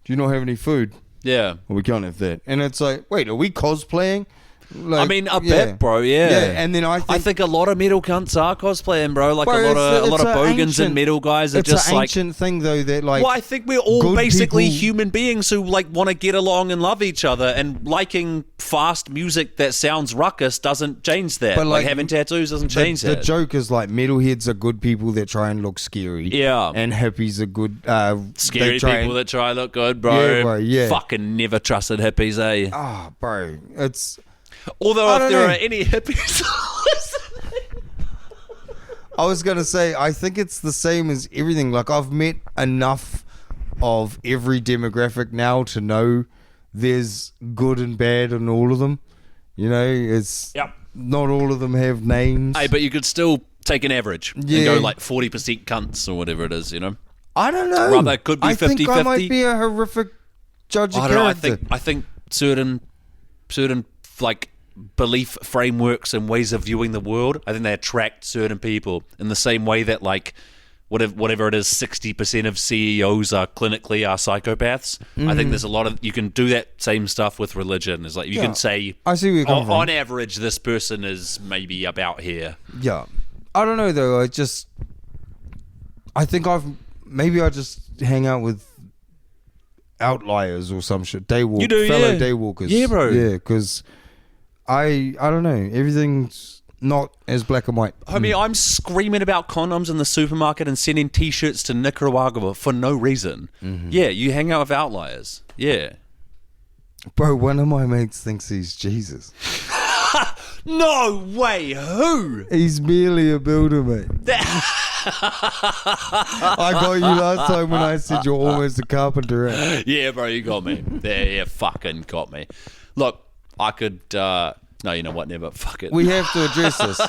do you not have any food? Yeah. Well, we can't have that. And it's like, wait, are we cosplaying? Like, I mean, a bit, bro. Yeah. Yeah, and then I think a lot of metal cunts are cosplaying, bro. Like Bro, a lot it's of a bogans ancient- and metal guys are it's just an like. ancient thing, though, that, like, Well, I think we're all good basically people- human beings who like want to get along and love each other, and liking fast music that sounds ruckus doesn't change that. But, like like, having tattoos doesn't change the that. joke is like metalheads are good people that try and look scary. Yeah. And hippies are good. Scary they try people and, that try to look good, bro. Yeah, bro, yeah. Fucking never trusted hippies, eh? Oh, bro, it's. Although I if don't there know. are any hippies listening. I was gonna say, I think it's the same as everything. Like, I've met enough of every demographic now to know there's good and bad in all of them. You know, it's Yep. not all of them have names. Hey, but you could still take an average and Yeah. go like 40% cunts or whatever it is, you know? I don't know. Rather, it could be I think I 50-50. might be a horrific judge of I don't know. character. I think certain like belief frameworks and ways of viewing the world, I think they attract certain people in the same way that like whatever it is, 60% of CEOs are psychopaths. I think there's a lot of you can do that same stuff with religion. It's like you can say, I see where you're coming from. on average, this person is maybe about here. Yeah. I don't know, though. I think I just hang out with outliers or some shit. Daywalk, You do, fellow yeah. daywalkers. Yeah, bro. Yeah, because I don't know. Everything's not as black and white. Homie, I'm screaming about condoms in the supermarket and sending T-shirts to Nicaragua for no reason. Yeah, you hang out with outliers. Yeah. Bro, one of my mates thinks he's Jesus. No way. Who? He's merely a builder, mate. I got you last time when I said you're almost a carpenter. Eh? Yeah, bro, you got me. Yeah, fucking got me. Look, I could. No, you know what? Never. Fuck it. We have to address this.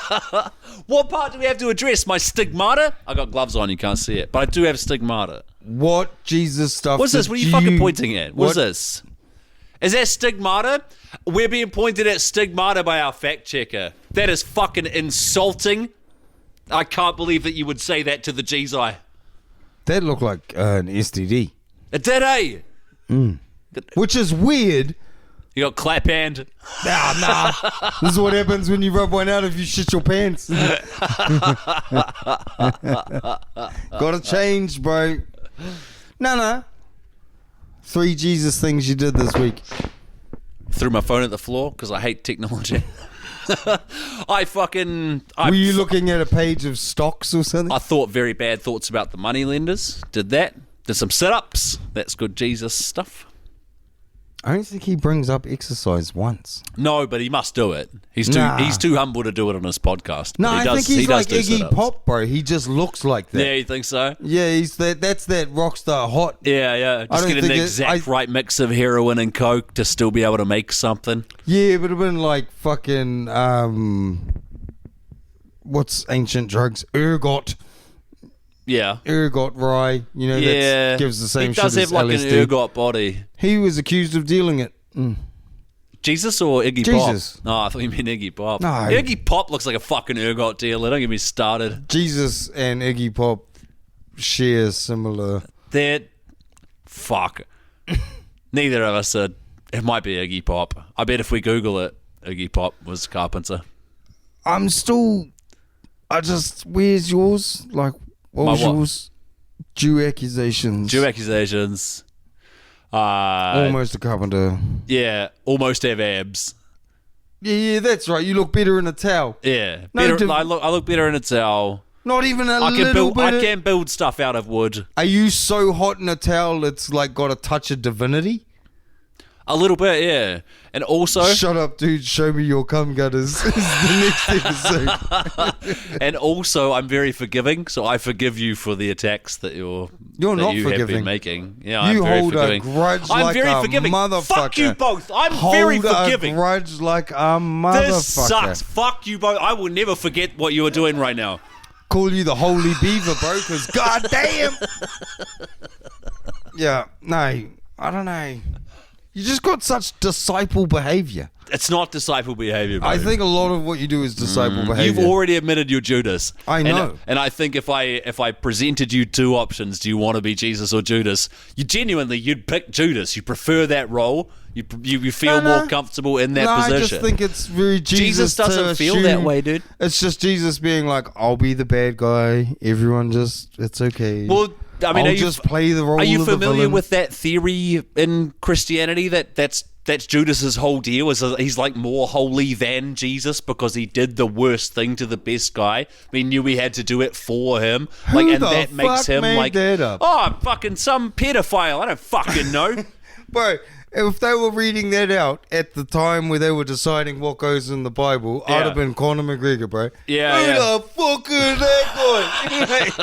What part do we have to address? My stigmata? I got gloves on. You can't see it, but I do have stigmata. What Jesus stuff? What's this? did What are you fucking pointing at? What's this? Is that stigmata? We're being pointed at stigmata by our fact checker. That is fucking insulting. I can't believe that you would say that to the G's-eye. That looked like an STD. It did, eh? Which is weird. You got clap hand. Nah. This is what happens when you rub one out if you shit your pants. Gotta change, bro. No. 3 Jesus things you did this week. Threw my phone at the floor because I hate technology. Were you looking at a page of stocks or something? I thought very bad thoughts about the moneylenders. Did that. Did some sit-ups. That's good Jesus stuff. I don't think he brings up exercise once. No, but he must do it. He's too humble to do it on his podcast. No, But I think he's like Iggy sit-ups. Pop, bro. He just looks like that. Yeah, you think so? Yeah, he's that's that rock star hot. Yeah. Just getting the exact right mix of heroin and coke to still be able to make something. Yeah, it would have been like fucking what's ancient drugs? Ergot. Yeah. Ergot rye. You know, that gives the same shit as LSD. He does have like an ergot body. He was accused of dealing it. Jesus or Iggy Jesus. Pop? No, I thought you meant Iggy Pop. No. Iggy Pop looks like a fucking ergot dealer. Don't get me started. Jesus and Iggy Pop share similar. Fuck. Neither of us said it might be Iggy Pop. I bet if we Google it, Iggy Pop was Carpenter. Where's yours? Like, what was what? yours? Jew accusations. Almost a carpenter. Yeah, almost have abs. Yeah, that's right. You look better in a towel. Yeah, No, I look better in a towel. Not even a I little bit. I can build stuff out of wood. Are you so hot in a towel it's like got a touch of divinity? A little bit, yeah. And also, Shut up, dude. Show me your cum gutters. This is the next episode. and also, I'm very forgiving, so I forgive you for the attacks that you not have forgiving. been making. Yeah, You I'm very hold forgiving. a grudge I'm like very a forgiving. motherfucker. Fuck you both. I'm very forgiving. Hold a grudge like a motherfucker. This sucks. Fuck you both. I will never forget what you are doing right now. Call you the holy beaver, bro, because goddamn. Yeah, no, I don't know. You just got such disciple behavior. It's not disciple behavior, bro. I think a lot of what you do is disciple behavior. You've already admitted you're Judas. I know. And I think if I presented you two options, do you want to be Jesus or Judas? You'd pick Judas. You prefer that role. You feel more comfortable in that position. I just think it's very Jesus doesn't to feel assume- that way, dude. It's just Jesus being like, I'll be the bad guy. Everyone it's okay. Well, I mean, I'll just play the role Are you of the familiar villain. with that theory in Christianity that's Judas's whole deal? Is he's like more holy than Jesus because he did the worst thing to the best guy. We knew we had to do it for him, Who and the that makes fuck him made like, that up? oh, fucking some pedophile. I don't fucking know. Bro, if they were reading that out at the time where they were deciding what goes in the Bible, I'd have been Conor McGregor, bro. Yeah, Who yeah. the fuck is that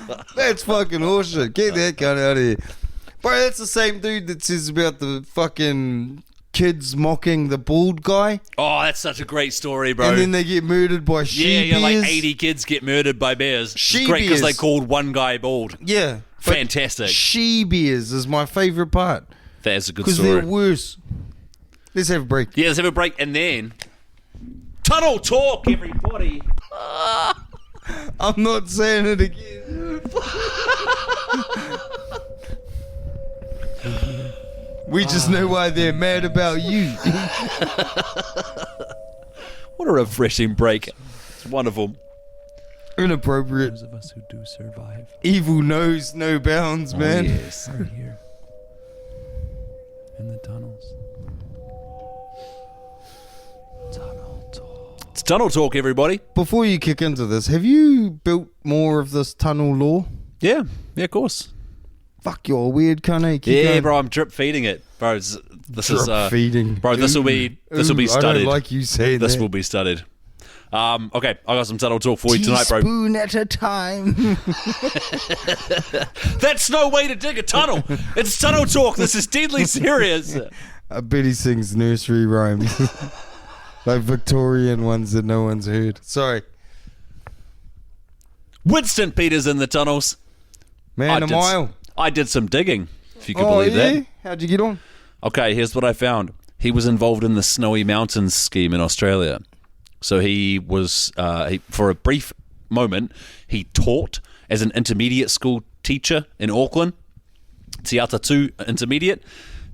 guy? That's fucking horseshit. Get that guy out of here. Bro, that's the same dude that says about the fucking kids mocking the bald guy. Oh, that's such a great story, bro. And then they get murdered by she like bears. 80 kids get murdered by bears. It's She great because bears. they called one guy bald. Yeah. but Fantastic. She bears is my favourite part. That's a good Because story. they're worse. Let's have a break. Yeah, let's have a break and then tunnel talk, everybody. I'm not saying it again. We just know why they're mad about you. What a refreshing break. It's wonderful. Inappropriate. Those of us who do survive. Evil knows no bounds, man. Yes. Are here. In the tunnels. Tunnel talk. It's tunnel talk, everybody. Before you kick into this, have you built more of this tunnel lore? Yeah, of course. Fuck, you're a weird cunt, eh? Keep Yeah, going. bro, I'm drip feeding it, bro. This is Drip feeding. bro. This will be Ooh, studied. I don't like you saying This that. will be studied. Okay, I got some tunnel talk for you tonight, bro. Teaspoon at a time. That's no way to dig a tunnel. It's tunnel talk. This is deadly serious. I bet he sings nursery rhymes. Like Victorian ones that no one's heard. Sorry. Winston Peters in the tunnels. Man, a did, mile. I did some digging, if you can Oh, believe yeah? that. How'd you get on? Okay, here's what I found. He was involved in the Snowy Mountains scheme in Australia. So he was, for a brief moment, he taught as an intermediate school teacher in Auckland. Te Ata 2 Intermediate.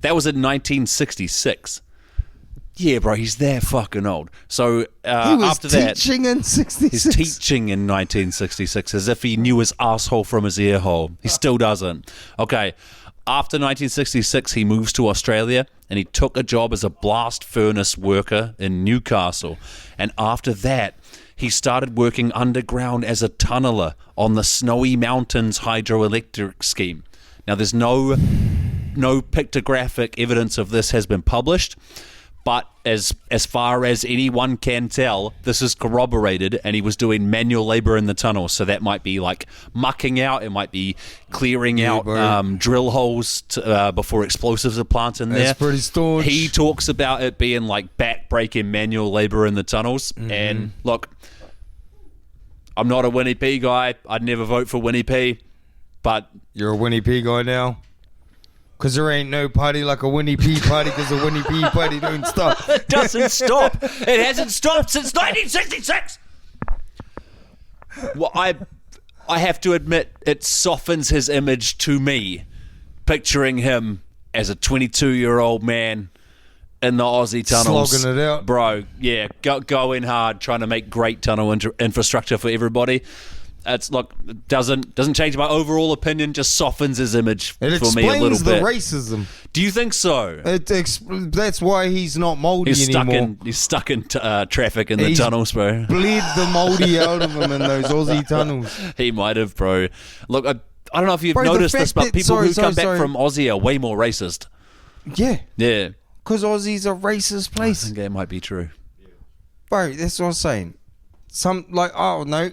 That was in 1966. Yeah, bro, he's that fucking old. So He was after that, teaching in 66. he's teaching in 1966 as if he knew his asshole from his ear hole. He still doesn't. Okay, After 1966, he moves to Australia and he took a job as a blast furnace worker in Newcastle. And after that, he started working underground as a tunneler on the Snowy Mountains hydroelectric scheme. Now, there's no pictographic evidence of this has been published, but as far as anyone can tell, this is corroborated, and he was doing manual labor in the tunnel. So that might be like mucking out, it might be clearing out drill holes before explosives are planted in there. That's pretty staunch. He talks about it being like back-breaking manual labor in the tunnels. And look, I'm not a Winnie P guy. I'd never vote for Winnie P, but... You're a Winnie P guy now? Because there ain't no party like a Winnie P party, because a Winnie P party don't stop. It doesn't stop. It hasn't stopped since 1966. Well, I have to admit, it softens his image to me, picturing him as a 22-year-old man in the Aussie tunnels. Slogging it out. Bro, yeah, going hard, trying to make great tunnel infrastructure for everybody. It's doesn't change my overall opinion, just softens his image for me a little bit. It explains the racism. Do you think so? That's why he's not moldy anymore. He's stuck in traffic in the tunnels, bro. Bled the moldy out of him in those Aussie tunnels. He might have, bro. Look, I don't know if you've noticed this, but people who come back from Aussie are way more racist. Yeah. Yeah. Because Aussie's a racist place. I think that might be true. Bro, that's what I'm saying. No.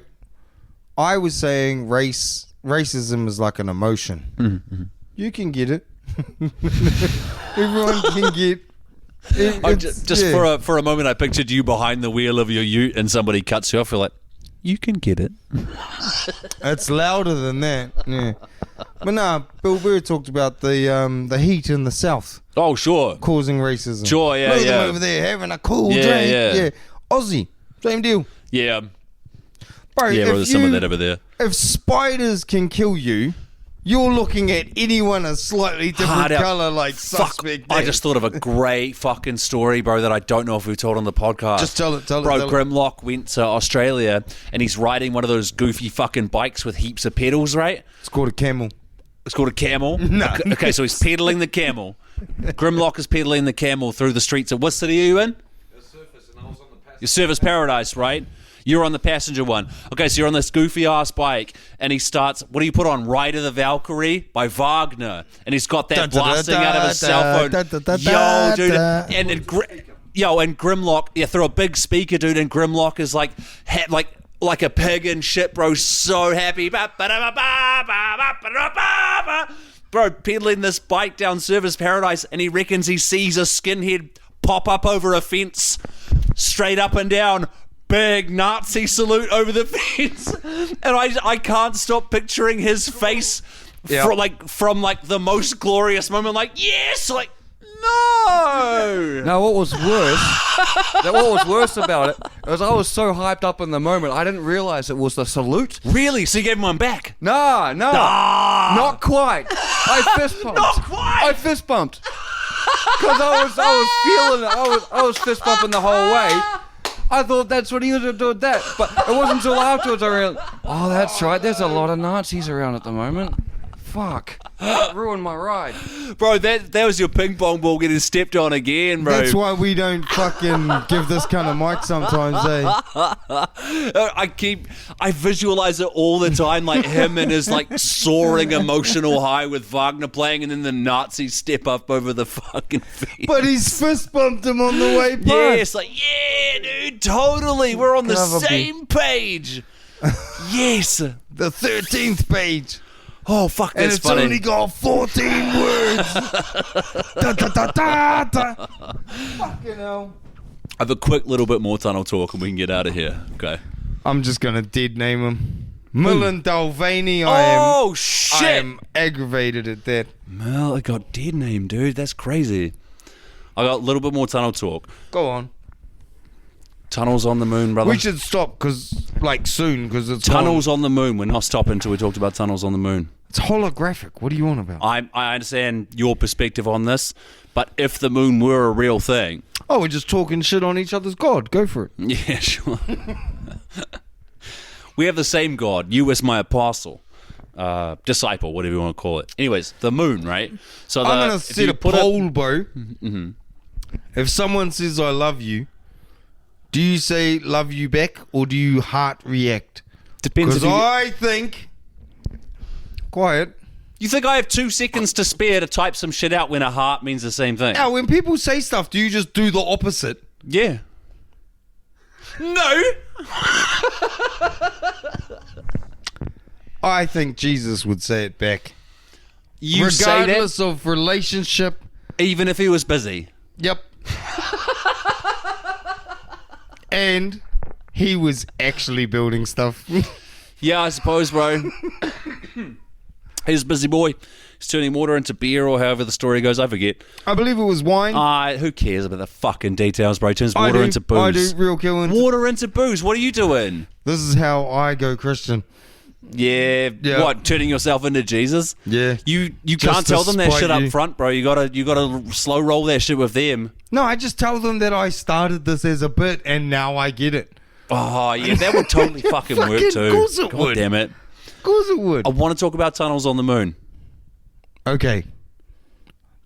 I was saying racism is like an emotion. Mm-hmm. You can get it. Everyone can get it. For a moment, I pictured you behind the wheel of your ute and somebody cuts you off. You're like, you can get it. It's louder than that. Yeah. But nah, Bill Burr talked about the heat in the south. Oh, sure. Causing racism. Sure, yeah, Look at yeah. them over there having a cool drink. Yeah. Aussie, same deal. Yeah. Bro, Yeah, there's some of that over there. If spiders can kill you, you're looking at anyone a slightly different colour like suspect. I just thought of a great fucking story, bro, that I don't know if we've told on the podcast. Just tell it. Bro, Grimlock went to Australia and he's riding one of those goofy fucking bikes with heaps of pedals, right? It's called a camel. It's called a camel? No. Okay, so he's pedaling the camel. Grimlock is pedaling the camel through the streets of... What city are you in? Your Surfers Paradise, right? You're on the passenger one. Okay, so you're on this goofy-ass bike, and he starts... What do you put on? Ride of the Valkyrie by Wagner. And he's got that blasting out of his cell phone. Yo, dude. And Grimlock... through a big speaker, dude, and Grimlock is like a pig and shit, bro. So happy. Bro, pedaling this bike down Surfers Paradise, and he reckons he sees a skinhead pop up over a fence, straight up and down, big Nazi salute over the fence, and I can't stop picturing his face from the most glorious moment, like, yes, like, no. Now, what was worse about it was I was so hyped up in the moment, I didn't realize it was the salute. Really? So you gave him one back? No, not quite. I fist bumped. Not quite. I fist bumped because I was feeling it. I was fist bumping the whole way. I thought that's what he was doing with that, but it wasn't until afterwards I realized, oh, that's right, there's a lot of Nazis around at the moment. Fuck. That ruined my ride. Bro, that was your ping pong ball getting stepped on again, bro. That's why we don't fucking give this kind of mic sometimes, eh? I visualize it all the time, like him and his like soaring emotional high with Wagner playing, and then the Nazis step up over the fucking feet. But he's fist bumped him on the way back. Yes, like, yeah, dude, totally. We're on the same page. Yes. The 13th page. Oh, fuck, that's funny. And it's only got 14 words. Fucking hell. I have a quick little bit more tunnel talk and we can get out of here. Okay. I'm just going to dead name him. Millen Dalvaney. Shit. I am aggravated at that. Mel, I got dead name, dude. That's crazy. I got a little bit more tunnel talk. Go on. Tunnels on the moon, brother. We should stop soon because it's tunnels on the moon. We're not stopping until we talked about tunnels on the moon. It's holographic. What are you on about? I understand your perspective on this, but if the moon were a real thing... Oh, we're just talking shit on each other's God. Go for it. Yeah, sure. We have the same God. You as my apostle. disciple, whatever you want to call it. Anyways, the moon, right? So I'm gonna set a poll, bro. Mm-hmm. If someone says I love you, do you say love you back or do you heart react? Depends. Because I think. Quiet. You think I have 2 seconds to spare to type some shit out when a heart means the same thing? Now, when people say stuff, do you just do the opposite? Yeah. No. I think Jesus would say it back. You regardless say that, of relationship. even if he was busy. Yep. And he was actually building stuff. Yeah, I suppose, bro. He's a busy boy. He's turning water into beer, or however the story goes. I forget. I believe it was wine. Who cares about the fucking details, bro? He turns water into booze. I do, real killing. Water into booze. What are you doing? This is how I go Christian. Yeah. What? Turning yourself into Jesus? Yeah. You Just can't tell to them that spite shit you. up front, bro. You gotta slow roll that shit with them. No, I just tell them that I started this as a bit and now I get it. Oh yeah, that would totally fucking work too. Of course it God would. damn it. Of course it would. I want to talk about tunnels on the moon. Okay.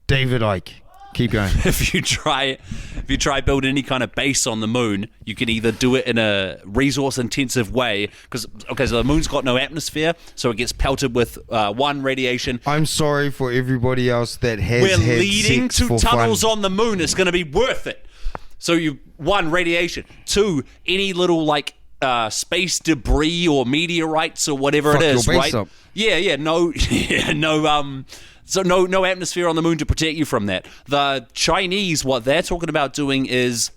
David Icke. Keep going. If you try build any kind of base on the moon, you can either do it in a resource intensive way so the moon's got no atmosphere, so it gets pelted with radiation. I'm sorry for everybody else that has We're had leading sex to for tunnels fun. on the moon. It's going to be worth it. So radiation. 2, any little space debris or meteorites or whatever Fuck it is, your base right? up. So no atmosphere on the moon to protect you from that. The Chinese, what they're talking about doing is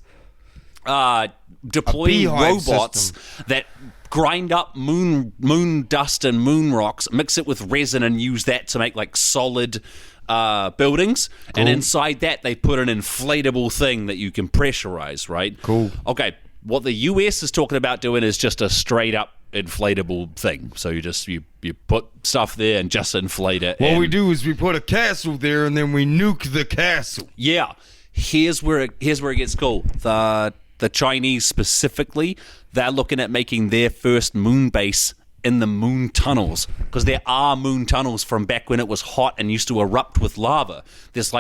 deploying beehive robots system. that grind up moon dust and moon rocks, mix it with resin, and use that to make solid buildings. Cool. And inside that, they put an inflatable thing that you can pressurize. Right? Cool. Okay. What the US is talking about doing is just a straight up inflatable thing. So you put stuff there and just inflate it. What and we do is we put a castle there and then we nuke the castle. Yeah. Here's where it gets cool. The Chinese specifically, they're looking at making their first moon base in the moon tunnels, because there are moon tunnels from back when it was hot and used to erupt with lava. There's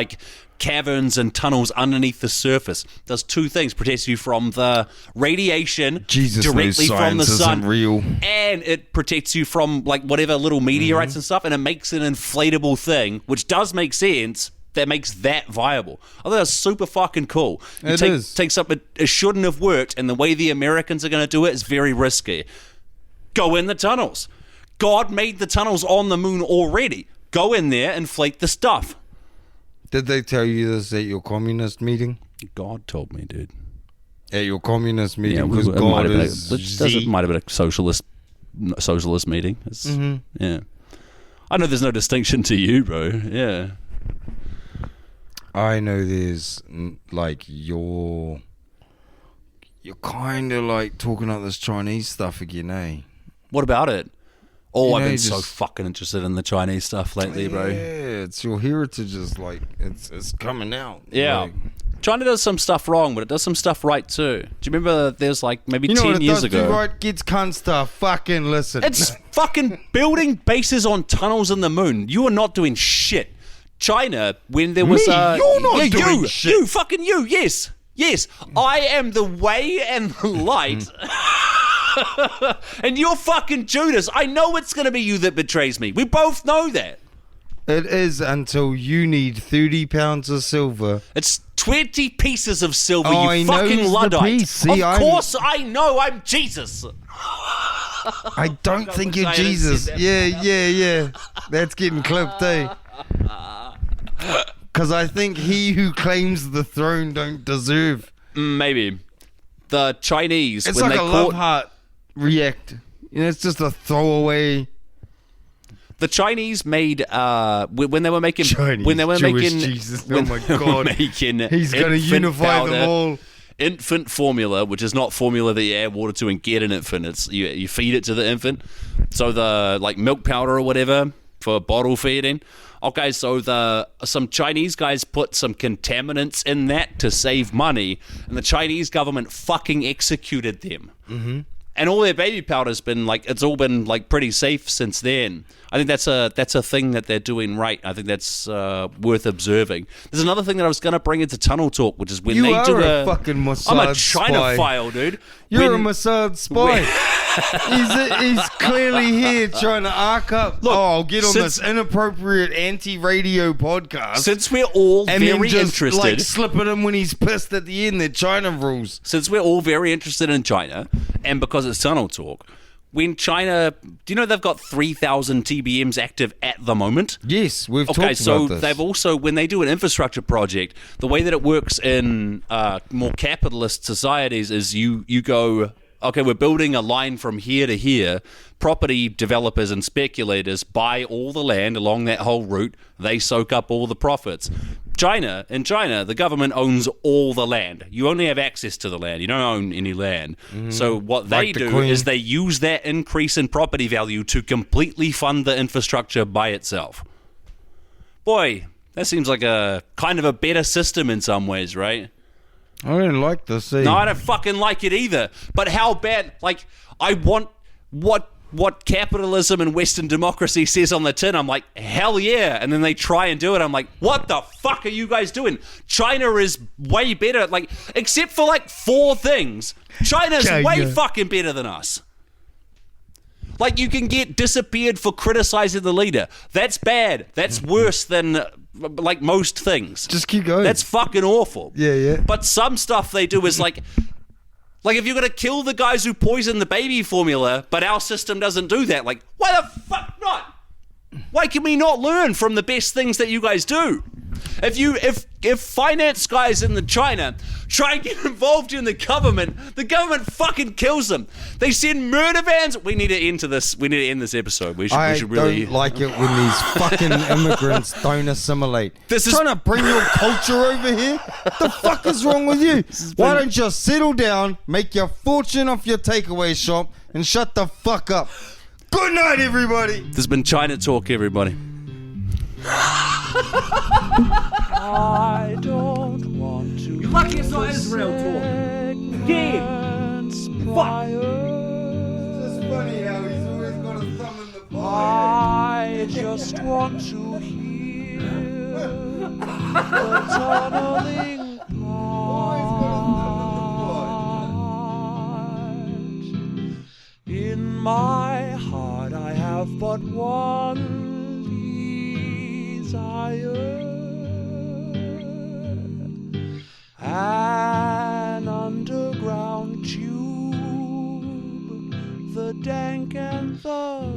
caverns and tunnels underneath the surface. Does 2 things: protects you from the radiation directly from the sun, isn't real. and it protects you from whatever little meteorites and stuff, and it makes an inflatable thing, which does make sense. That makes that viable. I think that's super fucking cool. It is. Take something it shouldn't have worked, and the way the Americans are going to do it is very risky. Go in the tunnels. God made the tunnels on the moon already. Go in there, inflate the stuff. Did they tell you this at your communist meeting? God told me, dude. At your communist meeting, Yeah, because it God might have been is it might have been a socialist meeting. Yeah. I know there's no distinction to you, bro. Yeah. I know there's you're kind of talking about this Chinese stuff again, eh? What about it? Oh, I've been just so fucking interested in the Chinese stuff lately, bro. Yeah, it's your heritage is it's coming out. Yeah. China does some stuff wrong, but it does some stuff right too. Do you remember there's maybe You know 10 what it years does ago? do right? Gets cunt stuff. Fucking listen. It's fucking building bases on tunnels in the moon. You are not doing shit. China, when there was Me? You're not doing shit. You, fucking you, yes. Yes, I am the way and the light. And you're fucking Judas. I know it's going to be you that betrays me. We both know that. It is until you need 30 pounds of silver. It's 20 pieces of silver, Oh, you I fucking knows the Luddite. piece. See, of course I know I'm Jesus. I don't think you're I didn't Jesus. say that. Yeah. That's getting clipped, eh? Because I think he who claims the throne don't deserve. Maybe. The Chinese, It's when like they a caught... love heart react. It's just a throwaway. The Chinese made when they were making Chinese, when they were Jewish making Jesus. when Oh my they were God. making He's going to infant unify powder, them all. Infant formula, which is not formula that you add water to and get an infant. It's you feed it to the infant. So the milk powder or whatever for bottle feeding. Okay, so some Chinese guys put some contaminants in that to save money, and the Chinese government fucking executed them. And all their baby powder's been like, it's all been like pretty safe since then. I think that's a thing that they're doing right. I think that's worth observing. There's another thing that I was going to bring into Tunnel Talk, which is when You they are do a fucking Mossad I'm a China spy. file, dude. You're When- a Mossad spy. he's clearly here trying to arc up. Look, I'll get on since- this inappropriate anti-radio podcast. Since we're all and then very just interested, like slipping him when he's pissed at the end. They're China rules. since we're all very interested in China, and because it's Tunnel Talk, when China, do you know they've got 3,000 TBMs active at the moment? Yes, we've Okay, talked so about this. they've also, when they do an infrastructure project, the way that it works in more capitalist societies is you go, okay, we're building a line from here to here. Property developers and speculators buy all the land along that whole route. They soak up all the profits. In China, the government owns all the land. You only have access to the land. You don't own any land. So what they Like the do Queen. is they use that increase in property value to completely fund the infrastructure by itself. Boy, that seems like a kind of a better system in some ways, right? I don't like this. No, I don't fucking like it either. But how bad? Like, I want what capitalism and Western democracy says on the tin. I'm like, hell yeah. And then they try and do it. I'm like, what the fuck are you guys doing? China is way better. Like, except for like 4 things. China's Yeah, way yeah. fucking better than us. Like, you can get disappeared for criticizing the leader. That's bad. That's worse than, like, most things. Just keep going. That's fucking awful. Yeah, yeah. But some stuff they do is like if you're going to kill the guys who poison the baby formula, but our system doesn't do that, like, why the fuck not? Why can we not learn from the best things that you guys do? If finance guys in the China try and get involved in the government fucking kills them. They send murder vans. We need to end this. We need to end this episode. We should really. don't like it when these fucking immigrants don't assimilate. This is- trying to bring your culture over here. The fuck is wrong with you? Why don't you settle down, make your fortune off your takeaway shop, and shut the fuck up? Good night, everybody. There's been China Talk, everybody. I don't want to. You're lucky it's not Israel talk. Again. Fuck. It's funny how he's always got a thumb in the I just want to hear the tunneling part. In my heart, I have but one desire. An underground tube, the dank and the